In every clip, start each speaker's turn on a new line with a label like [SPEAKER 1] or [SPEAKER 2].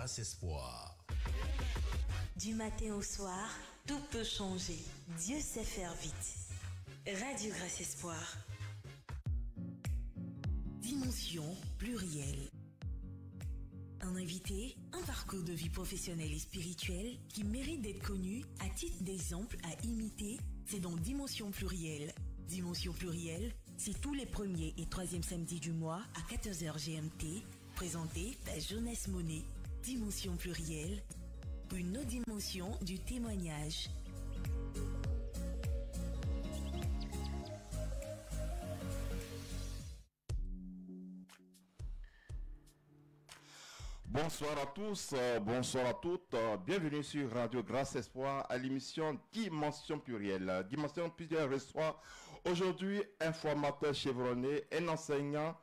[SPEAKER 1] Grâce Espoir.
[SPEAKER 2] Du matin au soir, tout peut changer. Dieu sait faire vite. Radio Grâce Espoir. Dimension plurielle. Un invité, un parcours de vie professionnelle et spirituelle qui mérite d'être connu à titre d'exemple à imiter, c'est dans Dimension plurielle. Dimension plurielle, c'est tous les premiers et troisièmes samedis du mois à 14h GMT, présenté par Jonas Monet. Dimension plurielle, une autre dimension du témoignage.
[SPEAKER 3] Bonsoir à tous, bonsoir à toutes, bienvenue sur Radio Grâce Espoir à l'émission Dimension Plurielle. Dimension Plurielle reçoit aujourd'hui un formateur chevronné, un enseignant,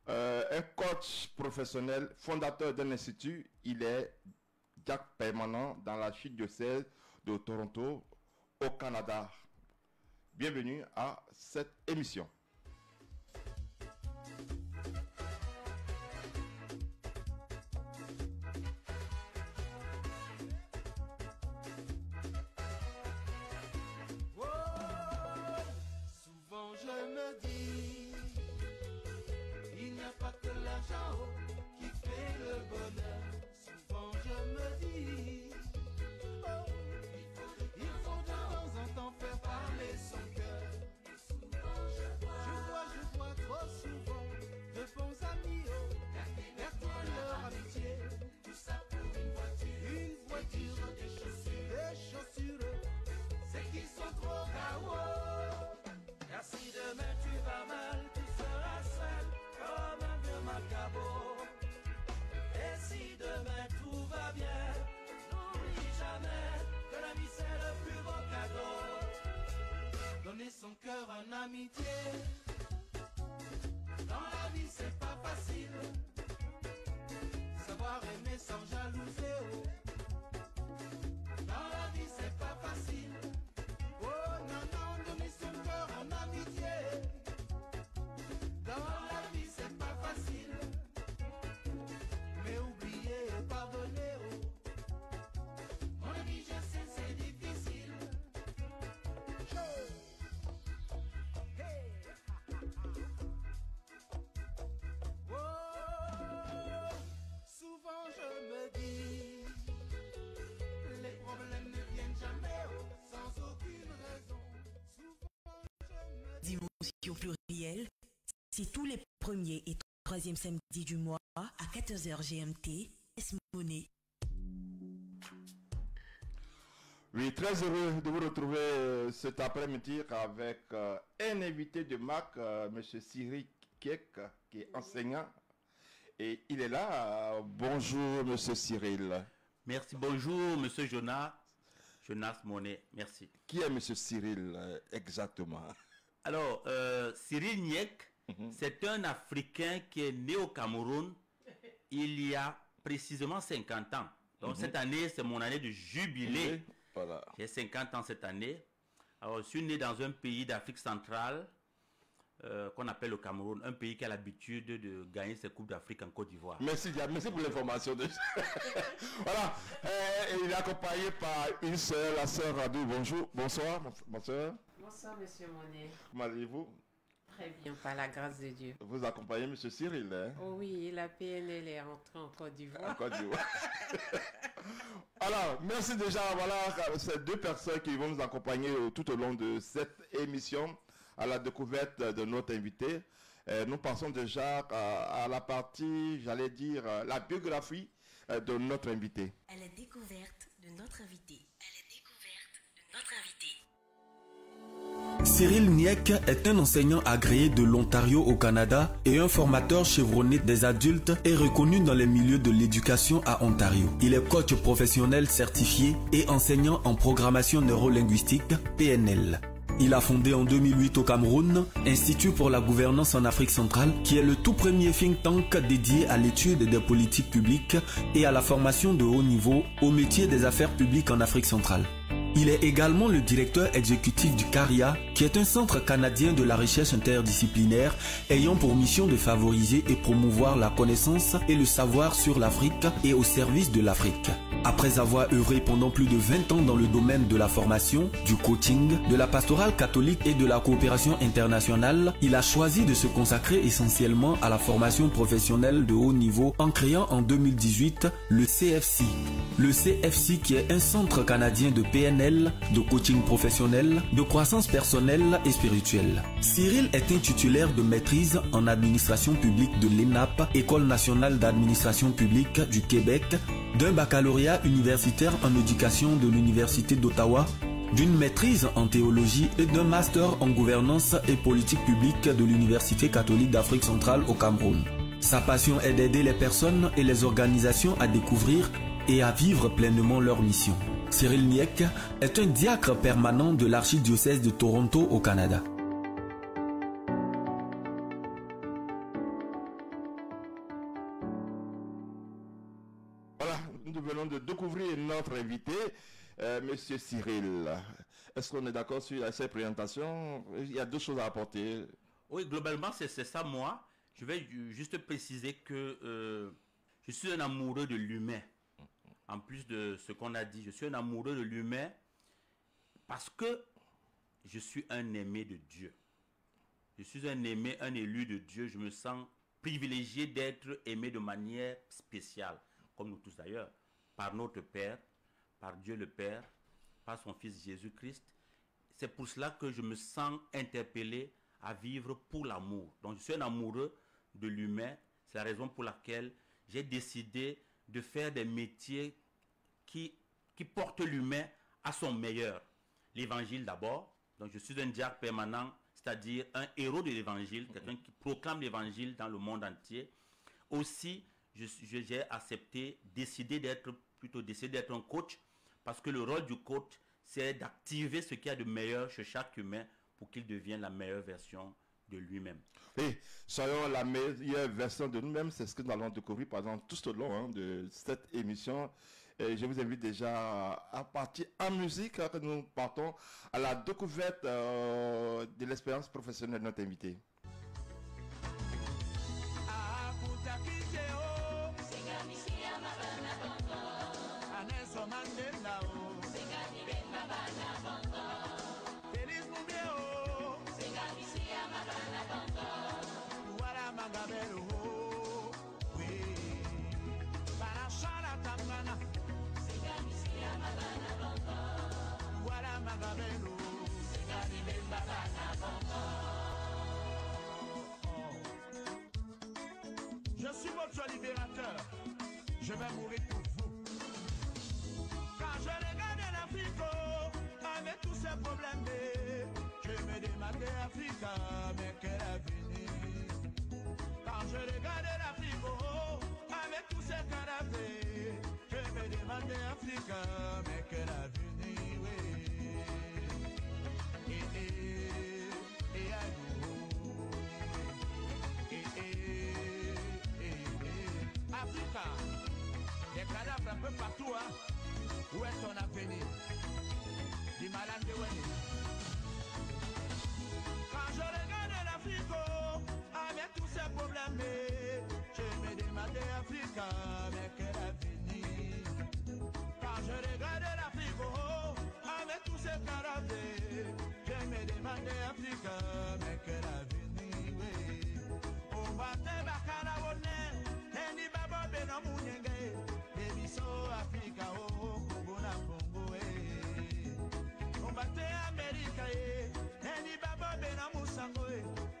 [SPEAKER 3] un coach professionnel, fondateur d'un institut. Il est diacre permanent dans l'archidiocèse de Toronto au Canada. Bienvenue à cette émission.
[SPEAKER 4] Son cœur en amitié. Dans la vie c'est pas facile. Savoir aimer sans jalouser. Dans la vie c'est pas facile. Oh non non, donner son cœur en amitié. Dans la vie c'est pas facile. Mais oublier et pardonner. Mon ami je sais c'est difficile. Souvent je me dis, les problèmes ne viennent jamais sans aucune raison. Souvent je me dis...
[SPEAKER 2] Dimension plurielle, c'est tous les premiers et troisièmes samedis du mois à 14h GMT. Monet.
[SPEAKER 3] Oui, très heureux de vous retrouver cet après-midi avec un invité de marque, M. Cyril Kiek, qui est enseignant. Et il est là. Bonjour, M. Cyril.
[SPEAKER 5] Merci, bonjour, M. Jonas Monet, merci.
[SPEAKER 3] Qui est M. Cyril exactement?
[SPEAKER 5] Alors, Cyril Niek, c'est un Africain qui est né au Cameroun il y a précisément 50 ans. Donc, cette année, c'est mon année de jubilé.
[SPEAKER 3] Voilà.
[SPEAKER 5] J'ai 50 ans cette année. Alors, je suis né dans un pays d'Afrique centrale qu'on appelle le Cameroun, un pays qui a l'habitude de gagner ses Coupes d'Afrique en Côte d'Ivoire.
[SPEAKER 3] Merci pour l'information. Voilà. Il est accompagné par une sœur, la sœur Radou. Bonjour, bonsoir, ma sœur.
[SPEAKER 6] Bonsoir, monsieur Monet.
[SPEAKER 3] Comment allez-vous?
[SPEAKER 6] Très bien, par la grâce de Dieu.
[SPEAKER 3] Vous accompagnez M. Cyril, hein?
[SPEAKER 6] Oh oui, la PNL est entrée en Côte d'Ivoire.
[SPEAKER 3] En Côte d'Ivoire. Alors, merci déjà. Voilà, ces deux personnes qui vont nous accompagner tout au long de cette émission à la découverte de notre invité. Nous passons déjà à la partie, j'allais dire, la biographie de notre invité.
[SPEAKER 2] À la découverte de notre invité.
[SPEAKER 7] Cyril Niek est un enseignant agréé de l'Ontario au Canada et un formateur chevronné des adultes et reconnu dans les milieux de l'éducation à Ontario. Il est coach professionnel certifié et enseignant en programmation neurolinguistique PNL. Il a fondé en 2008 au Cameroun Institut pour la gouvernance en Afrique centrale, qui est le tout premier think tank dédié à l'étude des politiques publiques et à la formation de haut niveau au métier des affaires publiques en Afrique centrale. Il est également le directeur exécutif du CARIA, qui est un centre canadien de la recherche interdisciplinaire ayant pour mission de favoriser et promouvoir la connaissance et le savoir sur l'Afrique et au service de l'Afrique. Après avoir œuvré pendant plus de 20 ans dans le domaine de la formation, du coaching, de la pastorale catholique et de la coopération internationale, il a choisi de se consacrer essentiellement à la formation professionnelle de haut niveau en créant en 2018 le CFC. Le CFC qui est un centre canadien de PNL, de coaching professionnel, de croissance personnelle et spirituelle. Cyril est un titulaire de maîtrise en administration publique de l'ENAP, École nationale d'administration publique du Québec, d'un baccalauréat universitaire en éducation de l'Université d'Ottawa, d'une maîtrise en théologie et d'un master en gouvernance et politique publique de l'Université catholique d'Afrique centrale au Cameroun. Sa passion est d'aider les personnes et les organisations à découvrir et à vivre pleinement leur mission. Cyril Niek est un diacre permanent de l'archidiocèse de Toronto au Canada.
[SPEAKER 3] Voilà, nous venons de découvrir notre invité, Monsieur Cyril. Est-ce qu'on est d'accord sur cette présentation? Il y a deux choses à apporter.
[SPEAKER 5] Oui, globalement, c'est ça, moi. Je vais juste préciser que je suis un amoureux de l'humain. En plus de ce qu'on a dit, je suis un amoureux de l'humain parce que je suis un aimé de Dieu. Je suis un aimé, un élu de Dieu. Je me sens privilégié d'être aimé de manière spéciale, comme nous tous d'ailleurs, par notre Père, par Dieu le Père, par son Fils Jésus-Christ. C'est pour cela que je me sens interpellé à vivre pour l'amour. Donc je suis un amoureux de l'humain. C'est la raison pour laquelle j'ai décidé de faire des métiers qui portent l'humain à son meilleur. L'évangile d'abord. Donc je suis un diacre permanent, c'est-à-dire un héros de l'évangile, quelqu'un qui proclame l'évangile dans le monde entier. Aussi, j'ai décidé d'être un coach, parce que le rôle du coach, c'est d'activer ce qu'il y a de meilleur chez chaque humain pour qu'il devienne la meilleure version de lui-même.
[SPEAKER 3] Et soyons la meilleure version de nous-mêmes, c'est ce que nous allons découvrir pendant tout au long de cette émission. Et je vous invite déjà à partir en musique, que nous partons à la découverte de l'expérience professionnelle de notre invité.
[SPEAKER 4] Je suis votre libérateur, je vais mourir pour vous. Quand je regarde l'Afrique, avec tous ces problèmes, je me demandais Africa, mais quel avenir. Quand je regarde l'Afrique, avec tous ces canapés, je me demandais Africa, mais quel avenir, oui. Africa, des cadavres un peu partout, hein. Où est ton avenir? Dis malade de Wendy. Quand je regarde l'Afrique, avec tous ces problèmes, je me demandais Africa, mais quel avenir? Quand je regarde l'Afrique, avec tous ces cadavres, je me demandais Africa, mais quel avenir, oui. On va te bacala Eni baba bena munyenge, baby so Africa oh Congo na Congo Ombate America Eni baba bena musango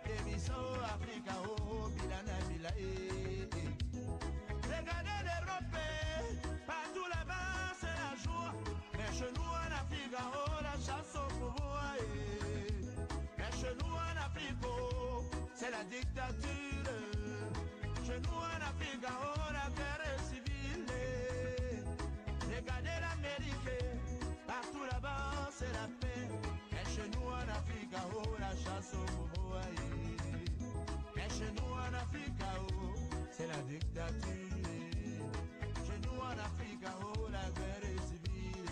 [SPEAKER 4] baby so Africa oh bilana bila Regardez l'Europe, partout là-bas c'est la joie, mais chez nous en Afrique oh la chasse au pouvoir mais chez nous en Afrique oh c'est la dictature. Chez nous en Afrique, oh, la guerre civile. Regardez l'Amérique, partout là-bas c'est la paix. Et chez nous en Afrique, oh, la chasse au bois. Et chez nous en Afrique, oh, c'est la dictature. Chez nous en Afrique, oh, la guerre civile.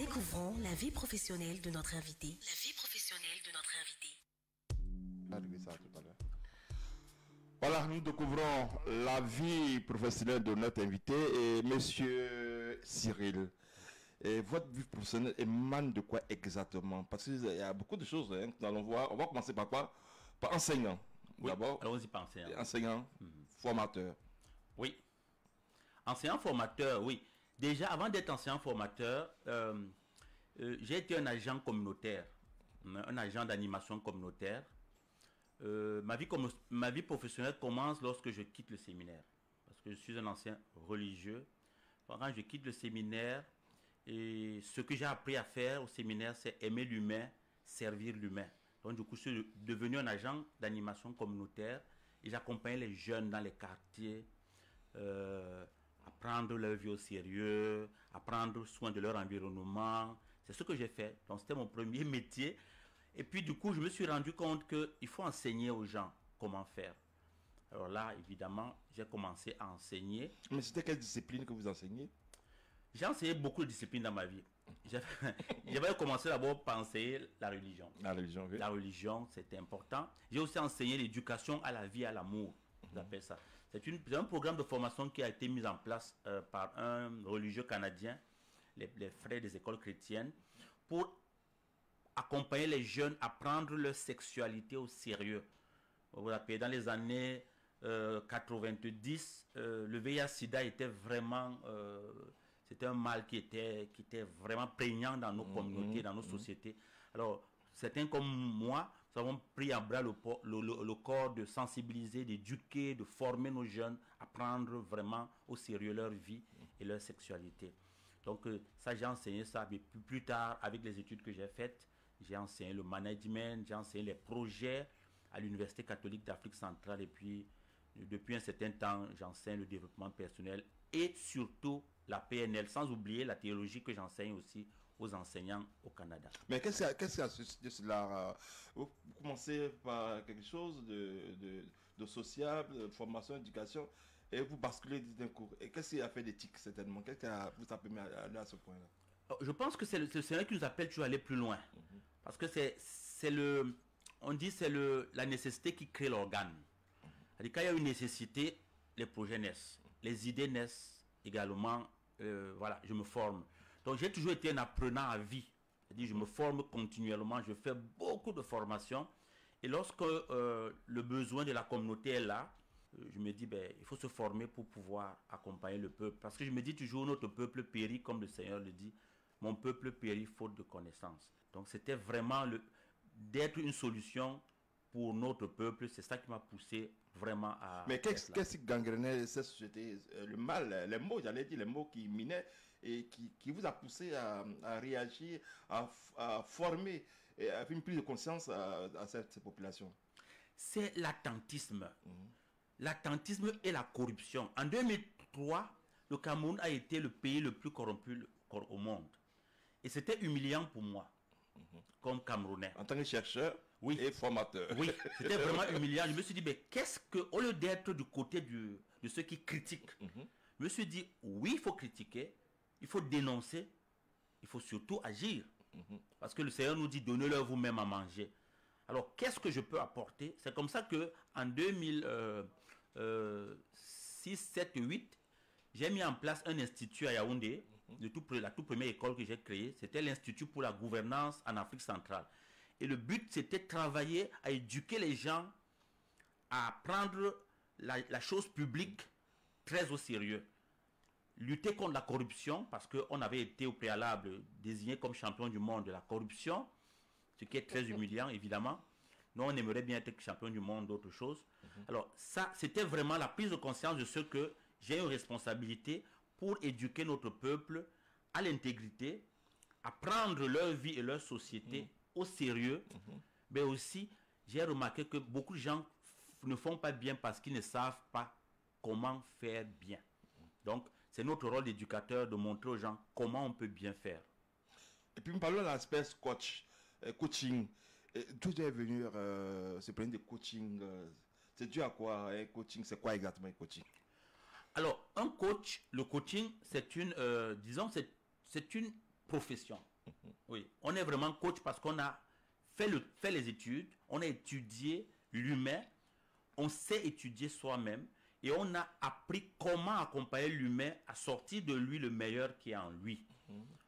[SPEAKER 2] Découvrons la vie professionnelle de notre invité. La vie professionnelle de notre invité.
[SPEAKER 3] Ça tout à l'heure. Voilà, nous découvrons la vie professionnelle de notre invité et monsieur Cyril. Et votre vie professionnelle émane de quoi exactement? Parce qu'il y a beaucoup de choses hein, que nous allons voir. On va commencer par quoi? Par enseignant.
[SPEAKER 5] Oui,
[SPEAKER 3] D'abord,
[SPEAKER 5] allons-y par enseignant.
[SPEAKER 3] Enseignant, formateur.
[SPEAKER 5] Oui. Enseignant formateur, oui. Déjà, avant d'être enseignant formateur, j'ai été un agent communautaire, un agent d'animation communautaire. Ma vie professionnelle commence lorsque je quitte le séminaire. Parce que je suis un ancien religieux. Quand je quitte le séminaire, et ce que j'ai appris à faire au séminaire, c'est aimer l'humain, servir l'humain. Donc du coup, je suis devenu un agent d'animation communautaire et j'accompagnais les jeunes dans les quartiers à prendre leur vie au sérieux, à prendre soin de leur environnement. C'est ce que j'ai fait. Donc c'était mon premier métier. Et puis du coup, je me suis rendu compte qu'il faut enseigner aux gens comment faire. Alors là, évidemment, j'ai commencé à enseigner.
[SPEAKER 3] Mais c'était quelle discipline que vous enseignez?
[SPEAKER 5] J'ai enseigné beaucoup de disciplines dans ma vie. J'avais commencé d'abord par enseigner la religion.
[SPEAKER 3] La religion, oui.
[SPEAKER 5] La religion, c'était important. J'ai aussi enseigné l'éducation à la vie, à l'amour. J'appelle ça. C'est un programme de formation qui a été mis en place par un religieux canadien, les frères des écoles chrétiennes, pour accompagner les jeunes à prendre leur sexualité au sérieux. Vous vous rappelez, dans les années 90, le VIH-Sida était vraiment... c'était un mal qui était vraiment prégnant dans nos communautés, dans nos sociétés. Alors, certains comme moi, nous avons pris à bras le corps de sensibiliser, d'éduquer, de former nos jeunes à prendre vraiment au sérieux leur vie et leur sexualité. Donc, ça, j'ai enseigné ça. Mais plus tard, avec les études que j'ai faites, j'ai enseigné le management, j'ai enseigné les projets à l'Université catholique d'Afrique centrale. Et puis, depuis un certain temps, j'enseigne le développement personnel et surtout la PNL, sans oublier la théologie que j'enseigne aussi aux enseignants au Canada.
[SPEAKER 3] Mais qu'est-ce qu'il y a de cela? Vous commencez par quelque chose de sociable, de formation, d'éducation, et vous basculez d'un coup. Et qu'est-ce qu'il y a fait d'éthique, certainement? Qu'est-ce qui vous a permis d'aller à ce point-là?
[SPEAKER 5] Je pense que c'est le Seigneur qui nous appelle toujours à aller plus loin. Parce que on dit c'est la nécessité qui crée l'organe. C'est-à-dire quand il y a une nécessité, les projets naissent, les idées naissent également. Voilà, je me forme. Donc j'ai toujours été un apprenant à vie. C'est-à-dire je me forme continuellement, je fais beaucoup de formations. Et lorsque le besoin de la communauté est là, je me dis, il faut se former pour pouvoir accompagner le peuple. Parce que je me dis toujours, notre peuple périt, comme le Seigneur le dit, mon peuple périt faute de connaissance. Donc c'était vraiment d'être une solution pour notre peuple, c'est ça qui m'a poussé vraiment à...
[SPEAKER 3] Mais qu'est-ce qui gangrenait cette société? Le mal, les mots, j'allais dire, les mots qui minaient et qui vous a poussé à réagir, à former et à faire une prise de conscience à cette population?
[SPEAKER 5] C'est l'attentisme. L'attentisme et la corruption. En 2003, le Cameroun a été le pays le plus corrompu au monde. Et c'était humiliant pour moi, comme Camerounais.
[SPEAKER 3] En tant que chercheur et formateur.
[SPEAKER 5] Oui, c'était vraiment humiliant. Je me suis dit, au lieu d'être du côté de ceux qui critiquent, je me suis dit, oui, il faut critiquer, il faut dénoncer, il faut surtout agir. Parce que le Seigneur nous dit, donnez-leur vous-même à manger. Alors, qu'est-ce que je peux apporter? C'est comme ça qu'en 2006, 7, 8, j'ai mis en place un institut à Yaoundé. La toute première école que j'ai créée, c'était l'Institut pour la gouvernance en Afrique centrale. Et le but, c'était de travailler à éduquer les gens à prendre la chose publique très au sérieux. Lutter contre la corruption, parce qu'on avait été au préalable désigné comme champion du monde de la corruption, ce qui est très humiliant, évidemment. Nous, on aimerait bien être champion du monde d'autres choses. Alors, ça, c'était vraiment la prise de conscience de ce que j'ai une responsabilité pour éduquer notre peuple à l'intégrité, à prendre leur vie et leur société au sérieux. Mais aussi, j'ai remarqué que beaucoup de gens ne font pas bien parce qu'ils ne savent pas comment faire bien. Donc, c'est notre rôle d'éducateur de montrer aux gens comment on peut bien faire.
[SPEAKER 3] Et puis, nous parlons de l'aspect coaching. D'où est venu ce problème de coaching? C'est dû à quoi? Coaching, c'est quoi exactement un coaching?
[SPEAKER 5] Alors, le coaching, c'est une, disons, c'est une profession. Oui, on est vraiment coach parce qu'on a fait les études, on a étudié l'humain, on sait étudier soi-même et on a appris comment accompagner l'humain à sortir de lui le meilleur qui est en lui.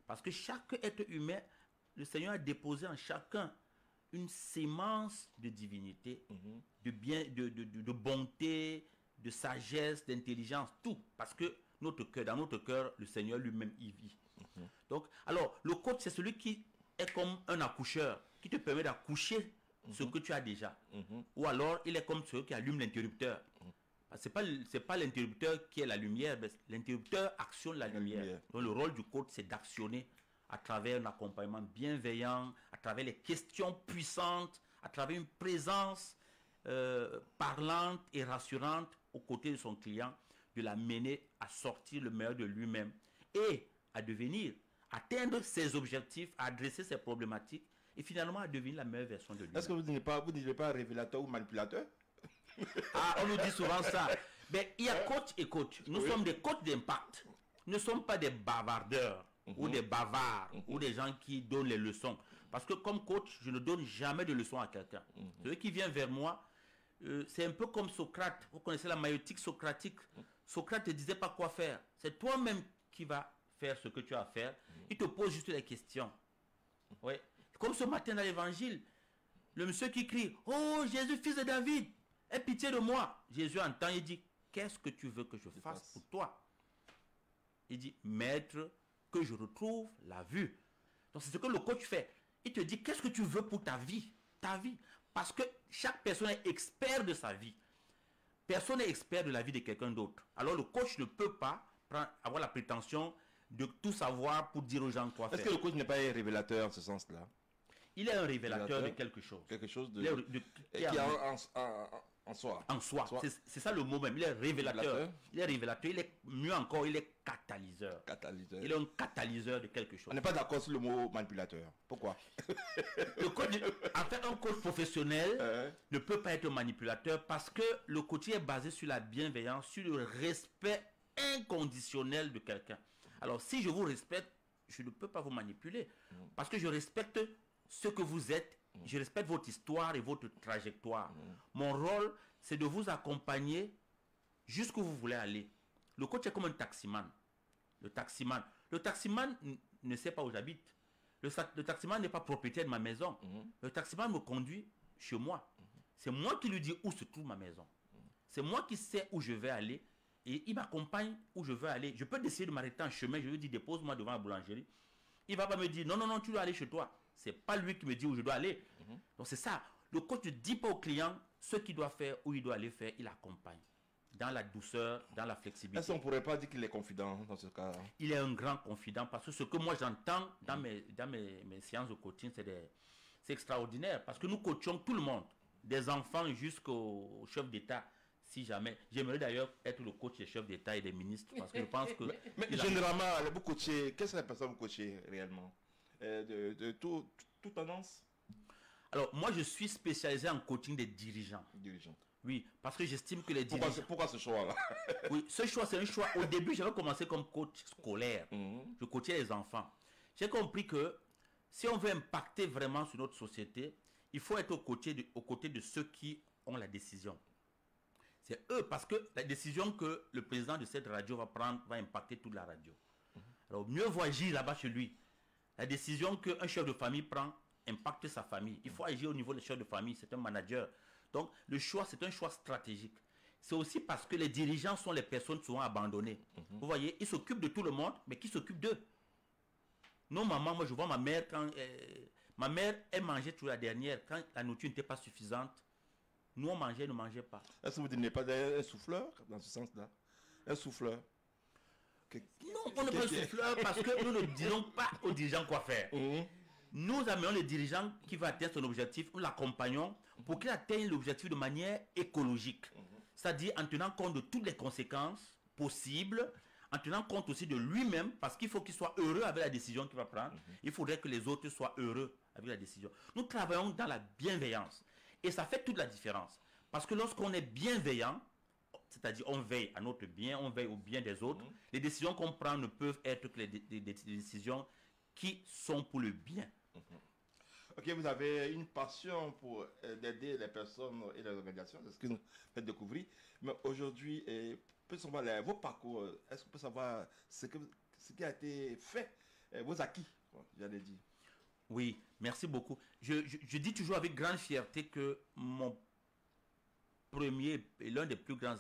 [SPEAKER 5] Parce que chaque être humain, le Seigneur a déposé en chacun une sémence de divinité, de bien, de bonté, de sagesse, d'intelligence, tout. Parce que dans notre cœur, le Seigneur lui-même y vit. Donc, alors, le coach, c'est celui qui est comme un accoucheur, qui te permet d'accoucher ce que tu as déjà. Ou alors, il est comme celui qui allume l'interrupteur. Ce n'est pas l'interrupteur qui est la lumière, mais l'interrupteur actionne la lumière. Donc, le rôle du coach, c'est d'actionner à travers un accompagnement bienveillant, à travers les questions puissantes, à travers une présence parlante et rassurante aux côtés de son client, de l'amener à sortir le meilleur de lui-même et à atteindre ses objectifs, à adresser ses problématiques et finalement à devenir la meilleure version de lui-même.
[SPEAKER 3] Est-ce que vous ne direz pas révélateur ou manipulateur?
[SPEAKER 5] Ah, on nous dit souvent ça. Mais il y a coach et coach. Nous sommes des coachs d'impact. Nous ne sommes pas des bavardeurs ou des bavards ou des gens qui donnent les leçons. Parce que comme coach, je ne donne jamais de leçons à quelqu'un. Celui qui vient vers moi, c'est un peu comme Socrate. Vous connaissez la maïotique socratique. Socrate ne disait pas quoi faire. C'est toi-même qui vas faire ce que tu as à faire. Il te pose juste des questions. Ouais. Comme ce matin dans l'évangile, le monsieur qui crie « Oh Jésus, fils de David, aie pitié de moi !» Jésus entend, il dit « Qu'est-ce que tu veux que je fasse pour toi ?» Il dit « Maître, que je retrouve la vue. » Donc c'est ce que le coach fait. Il te dit « Qu'est-ce que tu veux pour ta vie ?» Ta vie. Parce que chaque personne est expert de sa vie. Personne n'est expert de la vie de quelqu'un d'autre. Alors le coach ne peut pas avoir la prétention de tout savoir pour dire aux gens quoi faire.
[SPEAKER 3] Est-ce que le coach n'est pas un révélateur en ce sens-là?
[SPEAKER 5] Il est un révélateur de quelque chose.
[SPEAKER 3] Quelque chose
[SPEAKER 5] qui
[SPEAKER 3] est en soi.
[SPEAKER 5] En soi. C'est ça le mot même. Il est révélateur. Il est révélateur. Il est mieux encore, il est catalyseur. Il est un catalyseur de quelque chose.
[SPEAKER 3] On n'est pas d'accord sur le mot manipulateur. Pourquoi?
[SPEAKER 5] En fait, un coach professionnel ne peut pas être manipulateur parce que le coaching est basé sur la bienveillance, sur le respect inconditionnel de quelqu'un. Alors, si je vous respecte, je ne peux pas vous manipuler. Parce que je respecte ce que vous êtes. Je respecte votre histoire et votre trajectoire. Mon rôle, c'est de vous accompagner jusqu'où vous voulez aller. Le coach est comme un taximan. Le taximan ne sait pas où j'habite. Le taximan n'est pas propriétaire de ma maison. Le taximan me conduit chez moi. C'est moi qui lui dis où se trouve ma maison. C'est moi qui sais où je vais aller. Et il m'accompagne où je veux aller. Je peux décider de m'arrêter en chemin. Je lui dis dépose-moi devant la boulangerie. Il ne va pas me dire non, tu dois aller chez toi. Ce n'est pas lui qui me dit où je dois aller. Donc c'est ça. Le coach ne dit pas au client ce qu'il doit faire, où il doit aller faire. Il accompagne. Dans la douceur, dans la flexibilité.
[SPEAKER 3] Est-ce qu'on ne pourrait pas dire qu'il est confident dans ce cas?
[SPEAKER 5] Il est un grand confident parce que ce que moi j'entends dans mes séances de coaching, c'est extraordinaire. Parce que nous coachons tout le monde. Des enfants jusqu'au chef d'État. Si jamais. J'aimerais d'ailleurs être le coach des chefs d'État et des ministres parce que je pense que...
[SPEAKER 3] mais généralement, vous coachez, qu'est-ce que la personne vous coachez réellement? De toute tendance?
[SPEAKER 5] Alors, moi, je suis spécialisé en coaching des dirigeants. Oui, parce que j'estime que les dirigeants...
[SPEAKER 3] Pourquoi ce choix-là?
[SPEAKER 5] Oui, ce choix, c'est un choix. Au début, j'avais commencé comme coach scolaire. Je coachais les enfants. J'ai compris que si on veut impacter vraiment sur notre société, il faut être aux côtés de ceux qui ont la décision. C'est eux, parce que la décision que le président de cette radio va prendre va impacter toute la radio. Alors, mieux vaut agir là-bas chez lui. La décision qu'un chef de famille prend impacte sa famille. Il faut agir au niveau des chefs de famille, c'est un manager. Donc, le choix, c'est un choix stratégique. C'est aussi parce que les dirigeants sont les personnes souvent abandonnées. Vous voyez, ils s'occupent de tout le monde, mais qui s'occupe d'eux? Non, maman, moi je vois ma mère, ma mère, elle mangeait toujours la dernière. Quand la nourriture n'était pas suffisante, nous on mangeait, ne mangeait pas.
[SPEAKER 3] Est-ce que vous n'êtes pas un souffleur dans ce sens-là? Un souffleur?
[SPEAKER 5] Non, on n'est pas un souffleur parce que nous ne disons pas aux dirigeants quoi faire. Nous amenons le dirigeant qui va atteindre son objectif, nous l'accompagnons pour qu'il atteigne l'objectif de manière écologique. C'est-à-dire en tenant compte de toutes les conséquences possibles, en tenant compte aussi de lui-même, parce qu'il faut qu'il soit heureux avec la décision qu'il va prendre. Il faudrait que les autres soient heureux avec la décision. Nous travaillons dans la bienveillance. Et ça fait toute la différence. Parce que lorsqu'on est bienveillant, c'est-à-dire on veille à notre bien, on veille au bien des autres, les décisions qu'on prend ne peuvent être que des décisions qui sont pour le bien.
[SPEAKER 3] Ok, vous avez une passion pour aider les personnes et les organisations, c'est ce que nous faites découvrir. Mais aujourd'hui, peut savoir vos parcours, est-ce qu'on peut savoir ce qui a été fait, vos acquis, j'allais dire.
[SPEAKER 5] Oui, merci beaucoup. Je dis toujours avec grande fierté que mon premier et l'un des plus grands,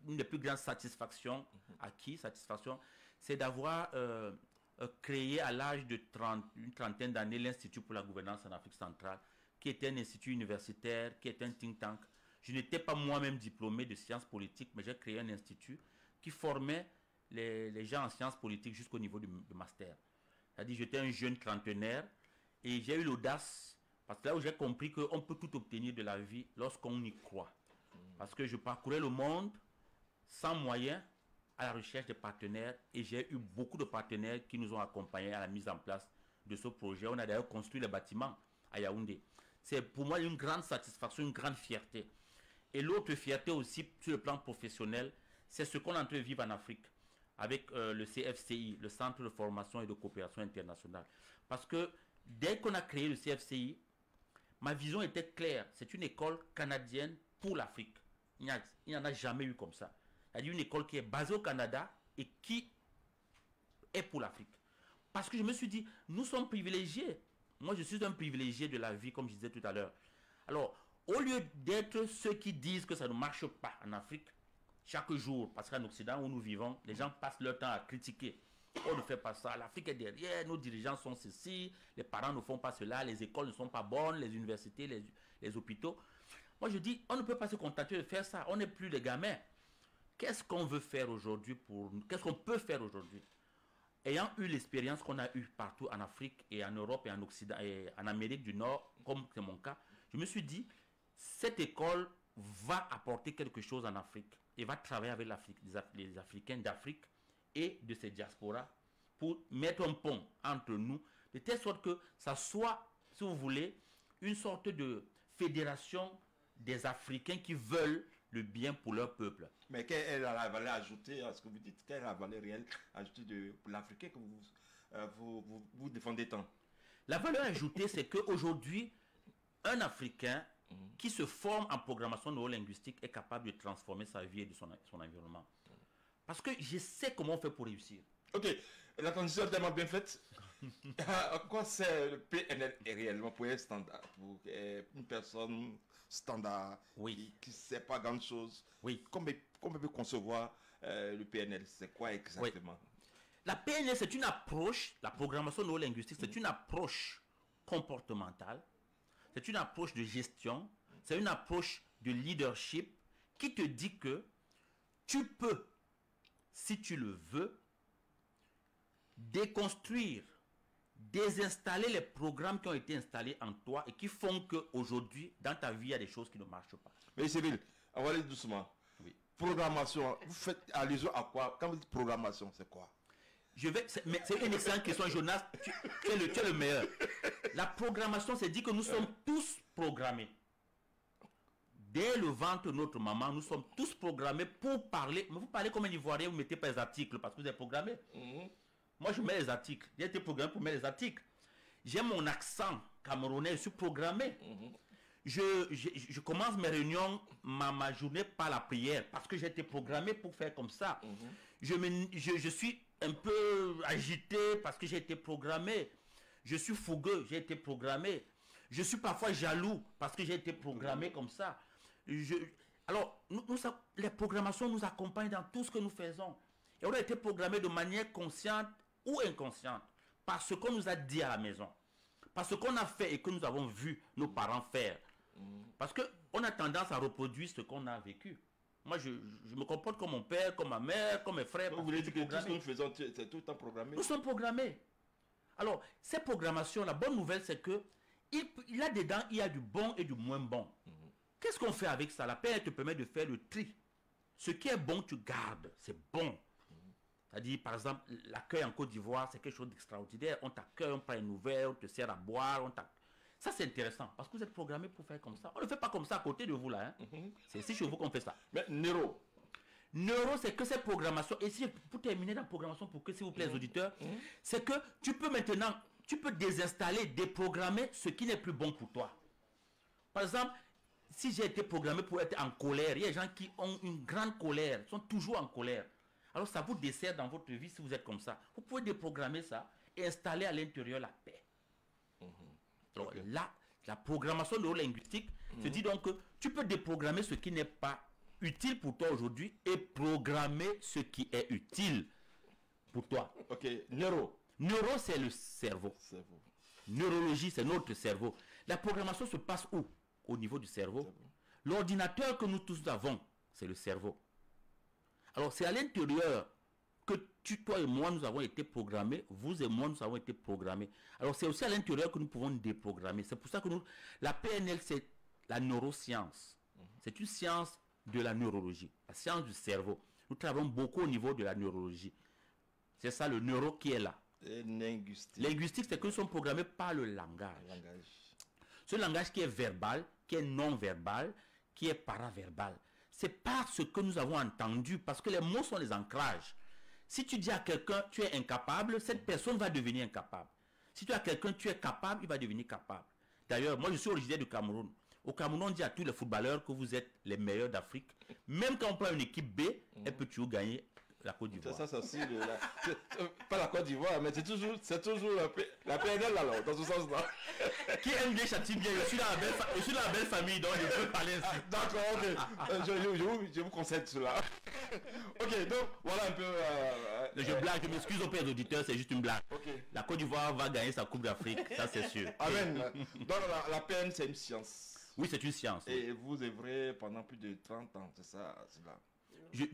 [SPEAKER 5] une des plus grandes satisfactions, c'est d'avoir créé à l'âge de une trentaine d'années l'Institut pour la gouvernance en Afrique centrale, qui était un institut universitaire, qui était un think tank. Je n'étais pas moi-même diplômé de sciences politiques, mais j'ai créé un institut qui formait les gens en sciences politiques jusqu'au niveau du master. C'est-à-dire j'étais un jeune trentenaire et j'ai eu l'audace, parce que là où j'ai compris qu'on peut tout obtenir de la vie lorsqu'on y croit. Parce que je parcourais le monde sans moyens, à la recherche de partenaires, et j'ai eu beaucoup de partenaires qui nous ont accompagnés à la mise en place de ce projet. On a d'ailleurs construit les bâtiments à Yaoundé. C'est pour moi une grande satisfaction, une grande fierté. Et l'autre fierté aussi sur le plan professionnel, c'est ce qu'on est en train de vivre en Afrique avec le CFCI, le Centre de formation et de coopération internationale. Parce que dès qu'on a créé le CFCI, ma vision était claire. C'est une école canadienne pour l'Afrique. Il n'y en a jamais eu comme ça. C'est-à-dire une école qui est basée au Canada et qui est pour l'Afrique. Parce que je me suis dit, nous sommes privilégiés. Moi, je suis un privilégié de la vie, comme je disais tout à l'heure. Alors, au lieu d'être ceux qui disent que ça ne marche pas en Afrique, chaque jour, parce qu'en Occident où nous vivons, les gens passent leur temps à critiquer. On ne fait pas ça, l'Afrique est derrière, nos dirigeants sont ceci, les parents ne font pas cela, les écoles ne sont pas bonnes, les universités, les hôpitaux. Moi, je dis, on ne peut pas se contenter de faire ça, on n'est plus des gamins. Qu'est-ce qu'on veut faire aujourd'hui qu'est-ce qu'on peut faire aujourd'hui? Ayant eu l'expérience qu'on a eue partout en Afrique et en Europe et en Occident et en Amérique du Nord, comme c'est mon cas, je me suis dit, cette école va apporter quelque chose en Afrique et va travailler avec les Africains d'Afrique et de ces diasporas pour mettre un pont entre nous, de telle sorte que ça soit, si vous voulez, une sorte de fédération des Africains qui veulent le bien pour leur peuple.
[SPEAKER 3] Mais quelle est la valeur ajoutée à ce que vous dites? Quelle est la valeur réelle ajoutée pour l'Africain que vous défendez tant?
[SPEAKER 5] La valeur ajoutée, c'est qu'aujourd'hui, un Africain qui se forme en programmation neurolinguistique est capable de transformer sa vie et de son environnement. Parce que je sais comment on fait pour réussir.
[SPEAKER 3] Ok, la transition est tellement bien faite. À quoi sert le PNL réellement pour un standard, pour une personne standard
[SPEAKER 5] oui.
[SPEAKER 3] qui ne sait pas grand chose?
[SPEAKER 5] Oui.
[SPEAKER 3] Comment on peut concevoir le PNL? C'est quoi exactement?
[SPEAKER 5] Oui. La PNL, c'est une approche, la programmation neurolinguistique, c'est une approche comportementale, c'est une approche de gestion, c'est une approche de leadership qui te dit que tu peux, si tu le veux, déconstruire, désinstaller les programmes qui ont été installés en toi et qui font qu'aujourd'hui, dans ta vie, il y a des choses qui ne marchent pas.
[SPEAKER 3] Mais Cyril, on va aller doucement.
[SPEAKER 5] Oui.
[SPEAKER 3] Programmation, vous faites allusion à quoi? Quand vous dites programmation, c'est quoi?
[SPEAKER 5] C'est une excellente question, Jonas. Tu es le meilleur. La programmation, c'est dit que nous sommes tous programmés. Dès le ventre de notre maman, nous sommes tous programmés pour parler. Mais vous parlez comme un Ivoirien, vous ne mettez pas les articles parce que vous êtes programmé. Moi, je mets les articles. J'ai été programmé pour mettre les articles. J'ai mon accent camerounais, je suis programmé. Je commence mes réunions, ma journée par la prière parce que j'ai été programmé pour faire comme ça. Je suis un peu agité parce que j'ai été programmé. Je suis fougueux, j'ai été programmé. Je suis parfois jaloux parce que j'ai été programmé comme ça. Alors, les programmations nous accompagnent dans tout ce que nous faisons. Et on a été programmé de manière consciente ou inconsciente par ce qu'on nous a dit à la maison. Par ce qu'on a fait et que nous avons vu nos parents faire. Parce qu'on a tendance à reproduire ce qu'on a vécu. Moi, je me comporte comme mon père, comme ma mère, comme mes frères.
[SPEAKER 3] Vous voulez dire que tout ce que nous faisons, c'est tout le temps programmé?
[SPEAKER 5] Nous sommes programmés. Alors, ces programmations, la bonne nouvelle, c'est que il a dedans, il y a du bon et du moins bon. Qu'est-ce qu'on fait avec ça? La paix te permet de faire le tri. Ce qui est bon, tu gardes. C'est bon. C'est-à-dire, par exemple, l'accueil en Côte d'Ivoire, c'est quelque chose d'extraordinaire. On t'accueille, on prend une nouvelle, on te sert à boire, ça, c'est intéressant, parce que vous êtes programmé pour faire comme ça. On ne fait pas comme ça à côté de vous, là. C'est ici chez vous qu'on fait ça.
[SPEAKER 3] Mais Nero,
[SPEAKER 5] Neuro, c'est que cette programmation, et si pour terminer la programmation, pour que s'il vous plaît les auditeurs, c'est que tu peux maintenant, tu peux désinstaller, déprogrammer ce qui n'est plus bon pour toi. Par exemple, si j'ai été programmé pour être en colère, il y a des gens qui ont une grande colère, sont toujours en colère. Alors ça vous dessert dans votre vie si vous êtes comme ça. Vous pouvez déprogrammer ça et installer à l'intérieur la paix. Alors là, la programmation neurolinguistique se dit donc que tu peux déprogrammer ce qui n'est pas utile pour toi aujourd'hui et programmer ce qui est utile pour toi.
[SPEAKER 3] Ok, neuro.
[SPEAKER 5] Neuro, c'est le cerveau. Neurologie, c'est notre cerveau. La programmation se passe où? Au niveau du cerveau. L'ordinateur que nous tous avons, c'est le cerveau. Alors, c'est à l'intérieur que toi et moi, nous avons été programmés. Vous et moi, nous avons été programmés. Alors, c'est aussi à l'intérieur que nous pouvons déprogrammer. C'est pour ça que la PNL, c'est la neuroscience. C'est une science de la neurologie, la science du cerveau. Nous travaillons beaucoup au niveau de la neurologie. C'est ça, le neuro qui est là.
[SPEAKER 3] Et linguistique.
[SPEAKER 5] Linguistique, c'est que nous sommes programmés par le langage. Ce langage qui est verbal, qui est non-verbal, qui est paraverbal. C'est par ce que nous avons entendu, parce que les mots sont les ancrages. Si tu dis à quelqu'un, tu es incapable, cette personne va devenir incapable. Si tu dis à quelqu'un, tu es capable, il va devenir capable. D'ailleurs, moi, je suis originaire du Cameroun. Au Cameroun, on dit à tous les footballeurs que vous êtes les meilleurs d'Afrique. Même quand on prend une équipe B, elle peut toujours gagner la Côte d'Ivoire.
[SPEAKER 3] Ça, pas la Côte d'Ivoire, mais c'est toujours la PNL alors, dans ce sens-là.
[SPEAKER 5] Qui aime bien châtie bien, je suis dans la belle famille, donc je peux parler ainsi.
[SPEAKER 3] D'accord, ok. Je vous concède cela. Ok, donc voilà un peu.
[SPEAKER 5] Je blague, je m'excuse auprès des auditeurs, c'est juste une blague.
[SPEAKER 3] Okay.
[SPEAKER 5] La Côte d'Ivoire va gagner sa Coupe d'Afrique, ça c'est sûr.
[SPEAKER 3] Amen. Donc la PN, c'est une science.
[SPEAKER 5] Oui, c'est une science.
[SPEAKER 3] Et vous œuvrez pendant plus de 30 ans, c'est ça, cela.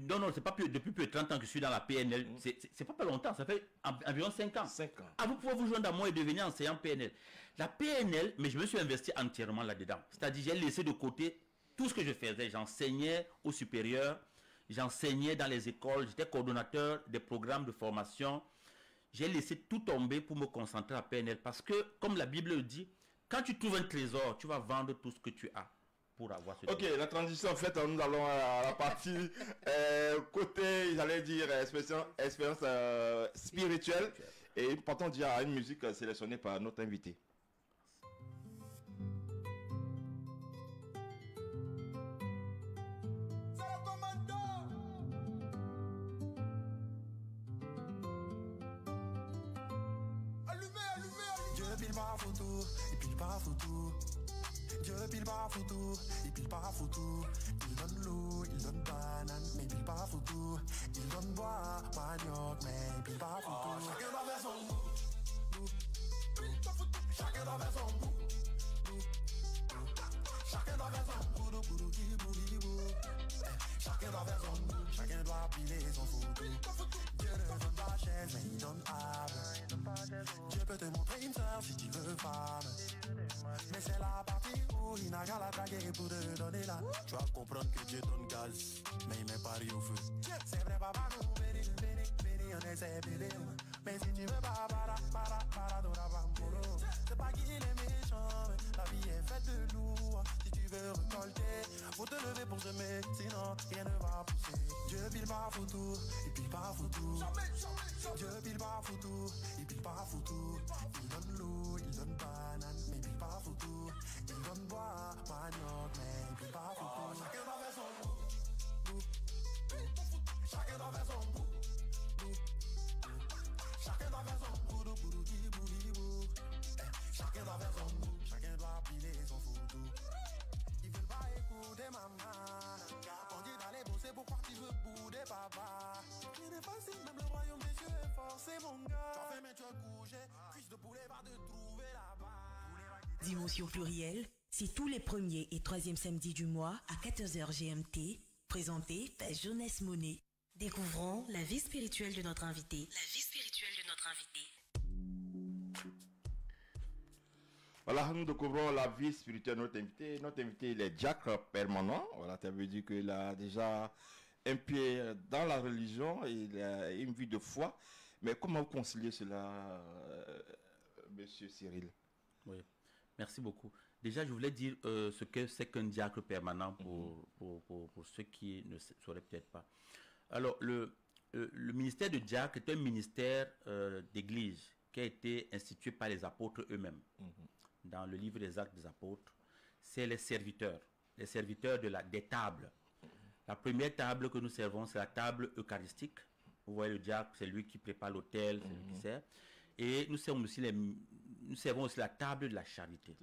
[SPEAKER 5] Non, c'est pas depuis plus de 30 ans que je suis dans la PNL. C'est pas longtemps, ça fait environ 5 ans.
[SPEAKER 3] 5 ans.
[SPEAKER 5] Ah, vous pouvez vous joindre à moi et devenir enseignant PNL. La PNL, mais je me suis investi entièrement là-dedans. C'est-à-dire, j'ai laissé de côté tout ce que je faisais. J'enseignais au supérieur, j'enseignais dans les écoles, j'étais coordonnateur des programmes de formation. J'ai laissé tout tomber pour me concentrer à la PNL. Parce que, comme la Bible le dit, quand tu trouves un trésor, tu vas vendre tout ce que tu as pour avoir ce trésor.
[SPEAKER 3] Ok, la transition, en fait, nous allons à la partie côté, j'allais dire, expérience spirituelle. Et partons dire à une musique sélectionnée par notre invité.
[SPEAKER 1] Dieu pile pas photo, il pile pas photo. Dieu pile pas photo, il pile pas photo. Il donne l'eau, il donne banane, mais il pile pas photo. Il donne bois, manioc, mais il pile pas photo. Chacun doit faire son goût. Chacun doit faire son goût. Chacun doit faire son goût, chacun doit faire son goût, chacun doit piler son photo. Dieu ne donne pas chaise, mais il donne âme. Dieu peut te montrer une sœur si tu veux femme. Mais c'est la partie où il n'a qu'à la draguer pour te donner là. Tu vas comprendre que Dieu donne gaz, mais il met Paris au feu. C'est vrai, papa, nous, béni, on essaie d'aider. Mais si tu veux pas, para, dora, bambolo. C'est pas qu'il est méchant, mais la vie est faite de lourd. Si tu veux récolter, faut te lever pour semer, sinon rien ne va pousser. Dieu pile pas photo, il pile pas photo. Dieu pile pas photo, il pile pas photo. Il donne l'eau, il donne banane, mais il pile pas photo. Il donne bois, manioc, mais il pile pas photo. Chacun doit faire son goût. Chacun doit faire son goût. Chacun doit faire son goût, chacun doit faire son goût, chacun doit piler son photo. Ils veulent pas écouter maman. On dit d'aller bosser, pourquoi tu veux bouder papa? Rien n'est facile, même le royaume des cieux est fort, c'est mon gars. Tu as fait mais tu as couché, cuisse de poulet va te trouver là-bas.
[SPEAKER 2] Dimension plurielle, c'est tous les premiers et troisièmes samedis du mois à 14h GMT, présenté par Jeunesse Monet. Découvrons la vie spirituelle de notre invité. La vie spirituelle de notre invité.
[SPEAKER 3] Voilà, nous découvrons la vie spirituelle de notre invité. Notre invité, il est diacre permanent. Voilà, ça veut dire qu'il a déjà un pied dans la religion, il a une vie de foi. Mais comment vous conciliez cela, monsieur Cyril?
[SPEAKER 5] Oui, merci beaucoup. Déjà, je voulais dire ce que c'est qu'un diacre permanent pour ceux qui ne sauraient peut-être pas. Alors, le ministère de diacre est un ministère d'église qui a été institué par les apôtres eux-mêmes. Dans le livre des Actes des apôtres, c'est les serviteurs des tables. La première table que nous servons, c'est la table eucharistique. Vous voyez, le diacre, c'est lui qui prépare l'autel, c'est lui qui sert. Et nous servons aussi la table de la charité.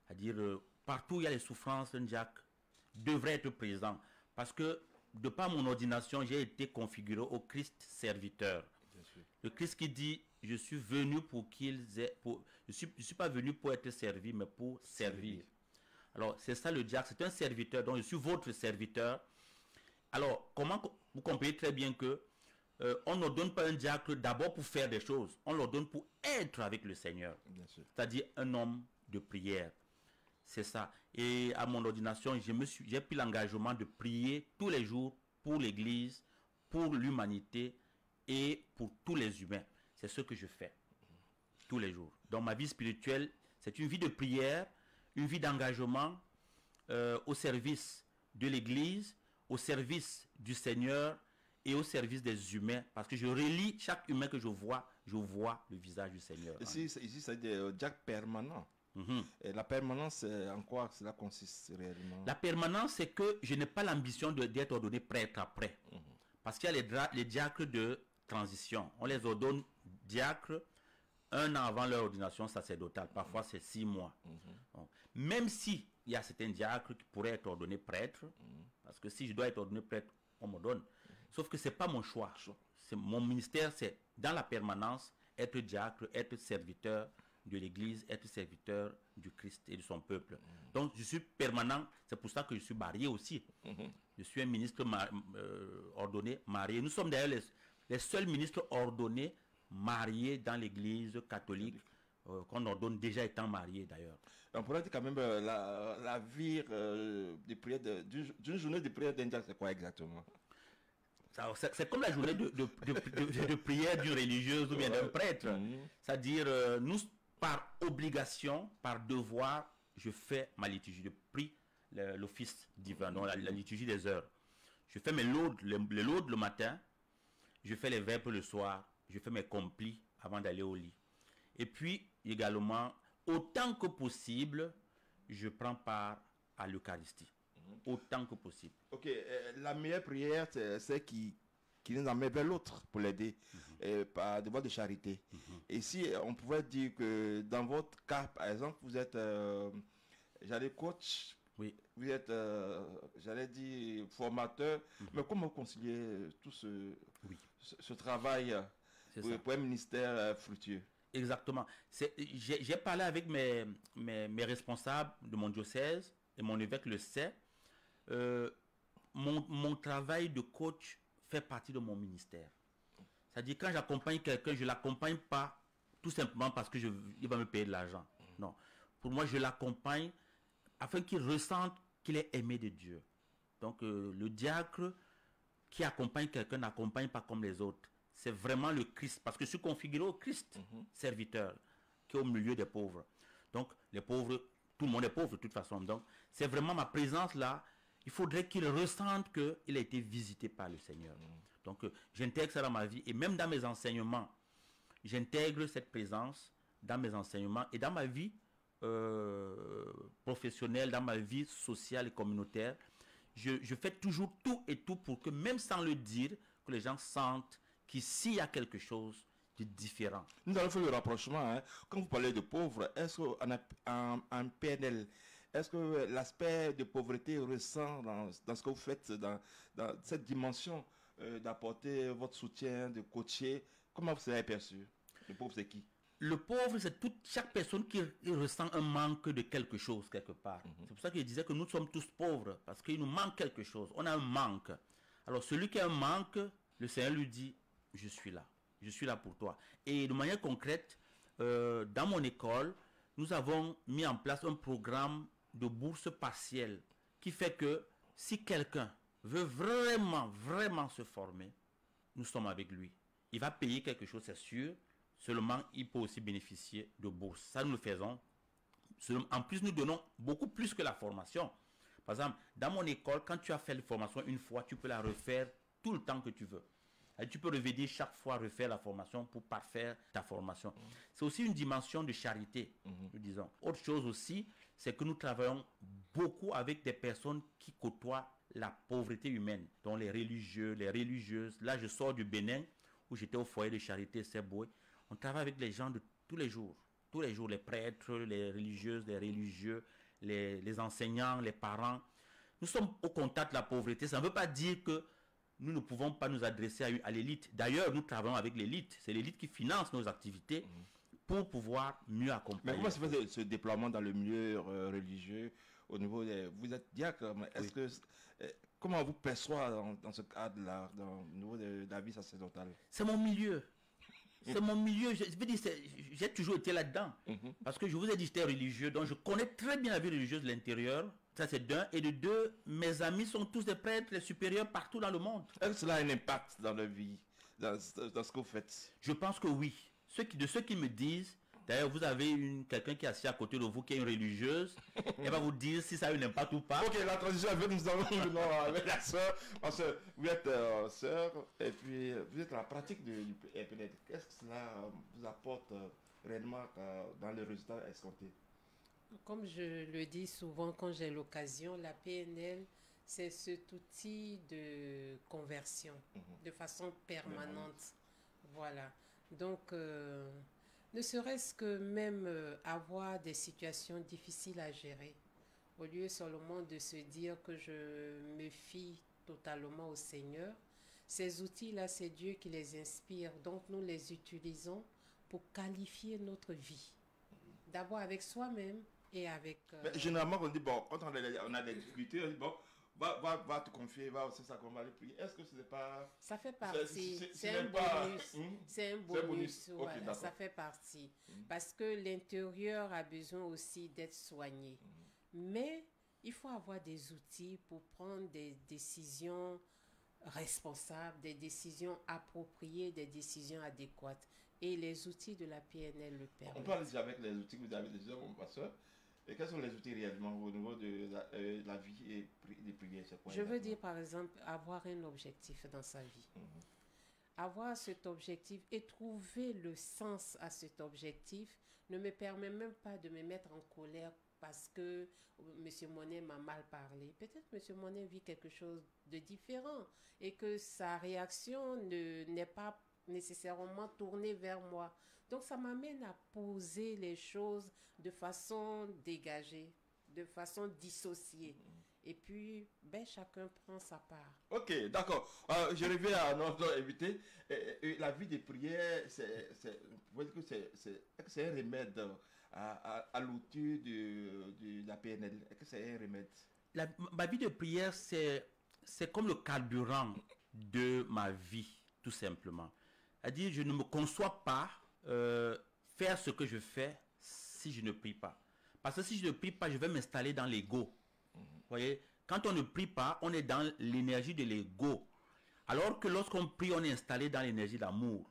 [SPEAKER 5] C'est-à-dire, partout où il y a les souffrances, un diacre devrait être présent. Parce que, de par mon ordination, j'ai été configuré au Christ serviteur. Le Christ qui dit, je suis venu pour qu'ils aient... je suis pas venu pour être servi, mais pour servir. Alors, c'est ça le diacre, c'est un serviteur, donc je suis votre serviteur. Alors, comment vous comprenez très bien que on ne donne pas un diacre d'abord pour faire des choses, on le donne pour être avec le Seigneur. C'est-à-dire un homme de prière. C'est ça. Et à mon ordination, j'ai pris l'engagement de prier tous les jours pour l'Église, pour l'humanité et pour tous les humains. C'est ce que je fais tous les jours. Dans ma vie spirituelle, c'est une vie de prière, une vie d'engagement au service de l'Église, au service du Seigneur et au service des humains. Parce que je relie chaque humain que je vois le visage du Seigneur.
[SPEAKER 3] Ici, c'est des diacres permanents. Et la permanence, en quoi cela consiste réellement?
[SPEAKER 5] La permanence, c'est que je n'ai pas l'ambition d'être ordonné prêtre après. Parce qu'il y a les diacres de transition. On les ordonne diacres 1 an avant leur ordination sacerdotale. Parfois, c'est 6 mois. Donc, même si il y a certains diacres qui pourraient être ordonnés prêtres, parce que si je dois être ordonné prêtre, on me donne. Sauf que ce n'est pas mon choix. Mon ministère, c'est dans la permanence, être diacre, être serviteur de l'Église, être serviteur du Christ et de son peuple. Donc, je suis permanent. C'est pour ça que je suis marié aussi. Je suis un ministre ordonné, marié. Nous sommes d'ailleurs les seuls ministres ordonnés, mariés dans l'Église catholique, qu'on ordonne déjà étant mariés d'ailleurs.
[SPEAKER 3] On pourrait dire quand même la vie de prière d'une journée de prière d'un diacre, c'est quoi exactement?
[SPEAKER 5] C'est comme la journée de prière d'une religieuse ou bien d'un prêtre. C'est-à-dire, nous, par obligation, par devoir, je fais ma liturgie. Je prie l'office divin, donc la liturgie des heures. Je fais mes laudes, les laudes le matin. Je fais les vêpres le soir. Je fais mes complis avant d'aller au lit. Et puis, également, autant que possible, je prends part à l'Eucharistie. Autant que possible.
[SPEAKER 3] Ok, la meilleure prière, c'est celle qui nous emmène vers l'autre pour l'aider, par devoir de charité. Et si on pouvait dire que dans votre cas, par exemple, vous êtes, j'allais coach,
[SPEAKER 5] oui.
[SPEAKER 3] Vous êtes, j'allais dire, formateur, mais comment concilier tout ce travail pour un ministère fructueux?
[SPEAKER 5] Exactement. J'ai parlé avec mes responsables de mon diocèse, et mon évêque le sait. Mon travail de coach fait partie de mon ministère. C'est-à-dire, quand j'accompagne quelqu'un, je ne l'accompagne pas tout simplement parce qu'il va me payer de l'argent. Non. Pour moi, je l'accompagne afin qu'il ressente qu'il est aimé de Dieu. Donc, le diacre qui accompagne quelqu'un n'accompagne pas comme les autres. C'est vraiment le Christ, parce que je suis configuré au Christ, serviteur, qui est au milieu des pauvres. Donc, les pauvres, tout le monde est pauvre de toute façon. Donc, c'est vraiment ma présence là. Il faudrait qu'il ressente qu'il a été visité par le Seigneur. Donc, j'intègre ça dans ma vie. Et même dans mes enseignements, j'intègre cette présence dans mes enseignements et dans ma vie professionnelle, dans ma vie sociale et communautaire. Je fais toujours tout et tout pour que, même sans le dire, que les gens sentent qu'ici, il y a quelque chose de différent.
[SPEAKER 3] Nous allons faire le rapprochement. Hein. Quand vous parlez de pauvres, est-ce qu'en PNL, est-ce que l'aspect de pauvreté ressent dans ce que vous faites, dans cette dimension d'apporter votre soutien, de coacher? Comment vous avez perçu? Le pauvre, c'est qui?
[SPEAKER 5] Le pauvre, c'est chaque personne qui ressent un manque de quelque chose quelque part. C'est pour ça que je disais que nous sommes tous pauvres, parce qu'il nous manque quelque chose. On a un manque. Alors celui qui a un manque, le Seigneur lui dit, je suis là. Je suis là pour toi. Et de manière concrète, dans mon école, nous avons mis en place un programme de bourse partielle qui fait que si quelqu'un veut vraiment se former, nous sommes avec lui. Il va payer quelque chose, c'est sûr. Seulement, il peut aussi bénéficier de bourse. Ça, nous le faisons. En plus, nous donnons beaucoup plus que la formation. Par exemple, dans mon école, quand tu as fait la formation une fois, tu peux la refaire tout le temps que tu veux. Et tu peux revenir chaque fois refaire la formation pour parfaire ta formation. C'est aussi une dimension de charité, nous disons. Autre chose aussi, c'est que nous travaillons beaucoup avec des personnes qui côtoient la pauvreté humaine, dont les religieux, les religieuses. Là, je sors du Bénin, où j'étais au foyer de charité Seboué. On travaille avec les gens de tous les jours, les prêtres, les religieuses, les religieux, les enseignants, les parents. Nous sommes au contact de la pauvreté. Ça ne veut pas dire que nous ne pouvons pas nous adresser à l'élite. D'ailleurs, nous travaillons avec l'élite. C'est l'élite qui finance nos activités pour pouvoir mieux accompagner.
[SPEAKER 3] Mais comment se fait ce déploiement dans le milieu religieux au niveau des... Vous êtes diacre, mais est-ce que... Comment vous percevez dans ce cadre-là, au niveau de la vie sacerdotale?
[SPEAKER 5] C'est mon milieu. C'est mon milieu. Je veux dire, j'ai toujours été là-dedans. Parce que je vous ai dit, j'étais religieux, donc je connais très bien la vie religieuse de l'intérieur. Ça, c'est d'un. Et de deux, mes amis sont tous des prêtres, les supérieurs partout dans le monde.
[SPEAKER 3] Est-ce que cela a un impact dans leur vie, dans ce que vous faites?
[SPEAKER 5] Je pense que oui. De ceux qui me disent, d'ailleurs, vous avez quelqu'un qui est assis à côté de vous, qui est une religieuse, elle va vous dire si ça a un impact ou pas.
[SPEAKER 3] Ok, la transition avec nous allons avec la sœur, parce que vous êtes sœur, et puis vous êtes à la pratique du PNL. Qu'est-ce que cela vous apporte réellement dans les résultats escomptés?
[SPEAKER 6] Comme je le dis souvent quand j'ai l'occasion, la PNL, c'est cet outil de conversion de façon permanente. Voilà. Donc, ne serait-ce que même avoir des situations difficiles à gérer, au lieu seulement de se dire que je me fie totalement au Seigneur, ces outils-là, c'est Dieu qui les inspire. Donc, nous les utilisons pour qualifier notre vie. D'abord avec soi-même et avec...
[SPEAKER 3] Mais généralement, on dit, bon, quand on a des difficultés, on dit, bon, va te confier, c'est ça qu'on va aller prier. Est-ce que ce n'est pas...
[SPEAKER 6] Ça fait partie, c'est un bonus. C'est un bonus, voilà, okay, ça fait partie. Parce que l'intérieur a besoin aussi d'être soigné. Mais il faut avoir des outils pour prendre des décisions responsables, des décisions appropriées, des décisions adéquates. Et les outils de la PNL le permettent.
[SPEAKER 3] On parle déjà avec les outils que vous avez déjà, mon pasteur. Et quels sont les outils réellement au niveau de la vie et des prières?
[SPEAKER 6] Je veux dire, par exemple, avoir un objectif dans sa vie. Avoir cet objectif et trouver le sens à cet objectif ne me permet même pas de me mettre en colère parce que M. Monet m'a mal parlé. Peut-être M. Monet vit quelque chose de différent et que sa réaction n'est pas nécessairement tournée vers moi. Donc ça m'amène à poser les choses de façon dégagée, de façon dissociée. Et puis, chacun prend sa part.
[SPEAKER 3] Ok, d'accord. Je reviens à notre invité. La vie de prière, c'est un remède à l'outil de la PNL. Est-ce que c'est un remède?
[SPEAKER 5] Ma vie de prière, c'est comme le carburant de ma vie, tout simplement. C'est-à-dire, je ne me conçois pas faire ce que je fais si je ne prie pas. Parce que si je ne prie pas, je vais m'installer dans l'ego. Vous voyez, quand on ne prie pas, on est dans l'énergie de l'ego. Alors que lorsqu'on prie, on est installé dans l'énergie d'amour.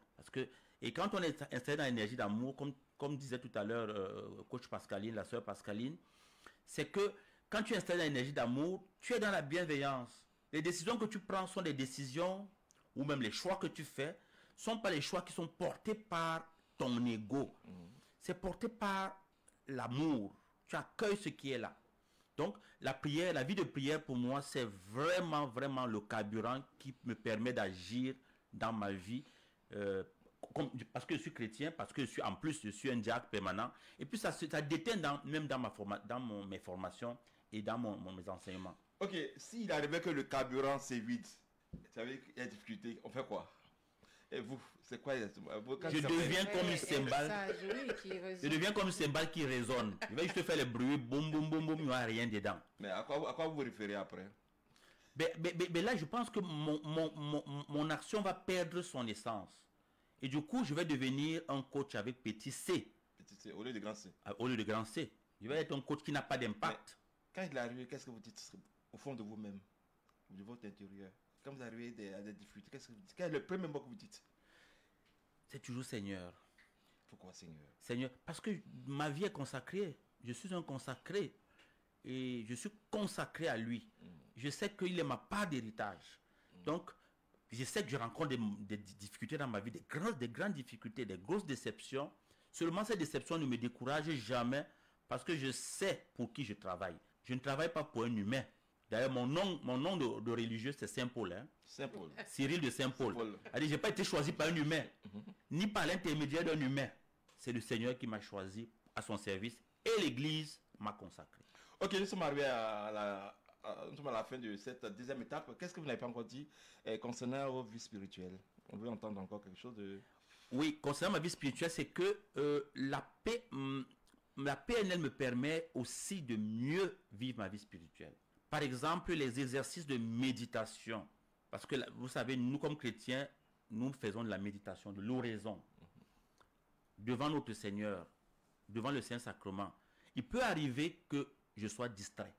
[SPEAKER 5] Et quand on est installé dans l'énergie d'amour, comme disait tout à l'heure coach Pascaline, la sœur Pascaline, c'est que quand tu es installé dans l'énergie d'amour, tu es dans la bienveillance. Les décisions que tu prends sont des décisions, ou même les choix que tu fais, ne sont pas les choix qui sont portés par ton ego. C'est porté par l'amour. Tu accueilles ce qui est là. Donc, la prière, la vie de prière pour moi, c'est vraiment, vraiment le carburant qui me permet d'agir dans ma vie. Parce que je suis chrétien, parce que je suis un diacre permanent. Et puis, ça déteint même dans mes formations et dans mes enseignements.
[SPEAKER 3] Ok, s'il arrivait que le carburant c'est vide, vous savez qu'il y a des difficultés, on fait quoi? Et vous, c'est quoi exactement?
[SPEAKER 5] Je deviens comme une cymbale. Je deviens comme une cymbale qui résonne. Je vais juste faire les bruits, boum, boum, boum, boum, il n'y a rien dedans.
[SPEAKER 3] Mais à quoi vous vous référez après?
[SPEAKER 5] Mais là, je pense que mon action va perdre son essence. Et du coup, je vais devenir un coach avec petit C.
[SPEAKER 3] Petit C, au lieu de grand C.
[SPEAKER 5] Au lieu de grand C. Je vais être un coach qui n'a pas d'impact.
[SPEAKER 3] Quand il est arrivé, qu'est-ce que vous dites au fond de vous-même, de votre intérieur? Quand vous arrivez à des difficultés, qu'est-ce que vous dites? Quel est le premier mot que vous dites?
[SPEAKER 5] C'est toujours Seigneur.
[SPEAKER 3] Pourquoi Seigneur?
[SPEAKER 5] Seigneur, parce que ma vie est consacrée. Je suis un consacré. Et je suis consacré à lui. Je sais qu'il est ma part d'héritage. Donc, je sais que je rencontre des difficultés dans ma vie, des grandes difficultés, des grosses déceptions. Seulement ces déceptions ne me découragent jamais parce que je sais pour qui je travaille. Je ne travaille pas pour un humain. D'ailleurs, mon nom de religieux, c'est Saint-Paul. Hein?
[SPEAKER 3] Saint-Paul.
[SPEAKER 5] Cyril de Saint-Paul.
[SPEAKER 3] Paul.
[SPEAKER 5] Je n'ai pas été choisi par un humain, ni par l'intermédiaire d'un humain. C'est le Seigneur qui m'a choisi à son service et l'Église m'a consacré.
[SPEAKER 3] Ok, nous sommes arrivés à la fin de cette deuxième étape. Qu'est-ce que vous n'avez pas encore dit concernant vos vies spirituelles? On veut entendre encore quelque chose de...
[SPEAKER 5] Oui, concernant ma vie spirituelle, c'est que la PNL me permet aussi de mieux vivre ma vie spirituelle. Par exemple, les exercices de méditation. Parce que vous savez, nous comme chrétiens, nous faisons de la méditation, de l'oraison. Devant notre Seigneur, devant le Saint-Sacrement. Il peut arriver que je sois distrait.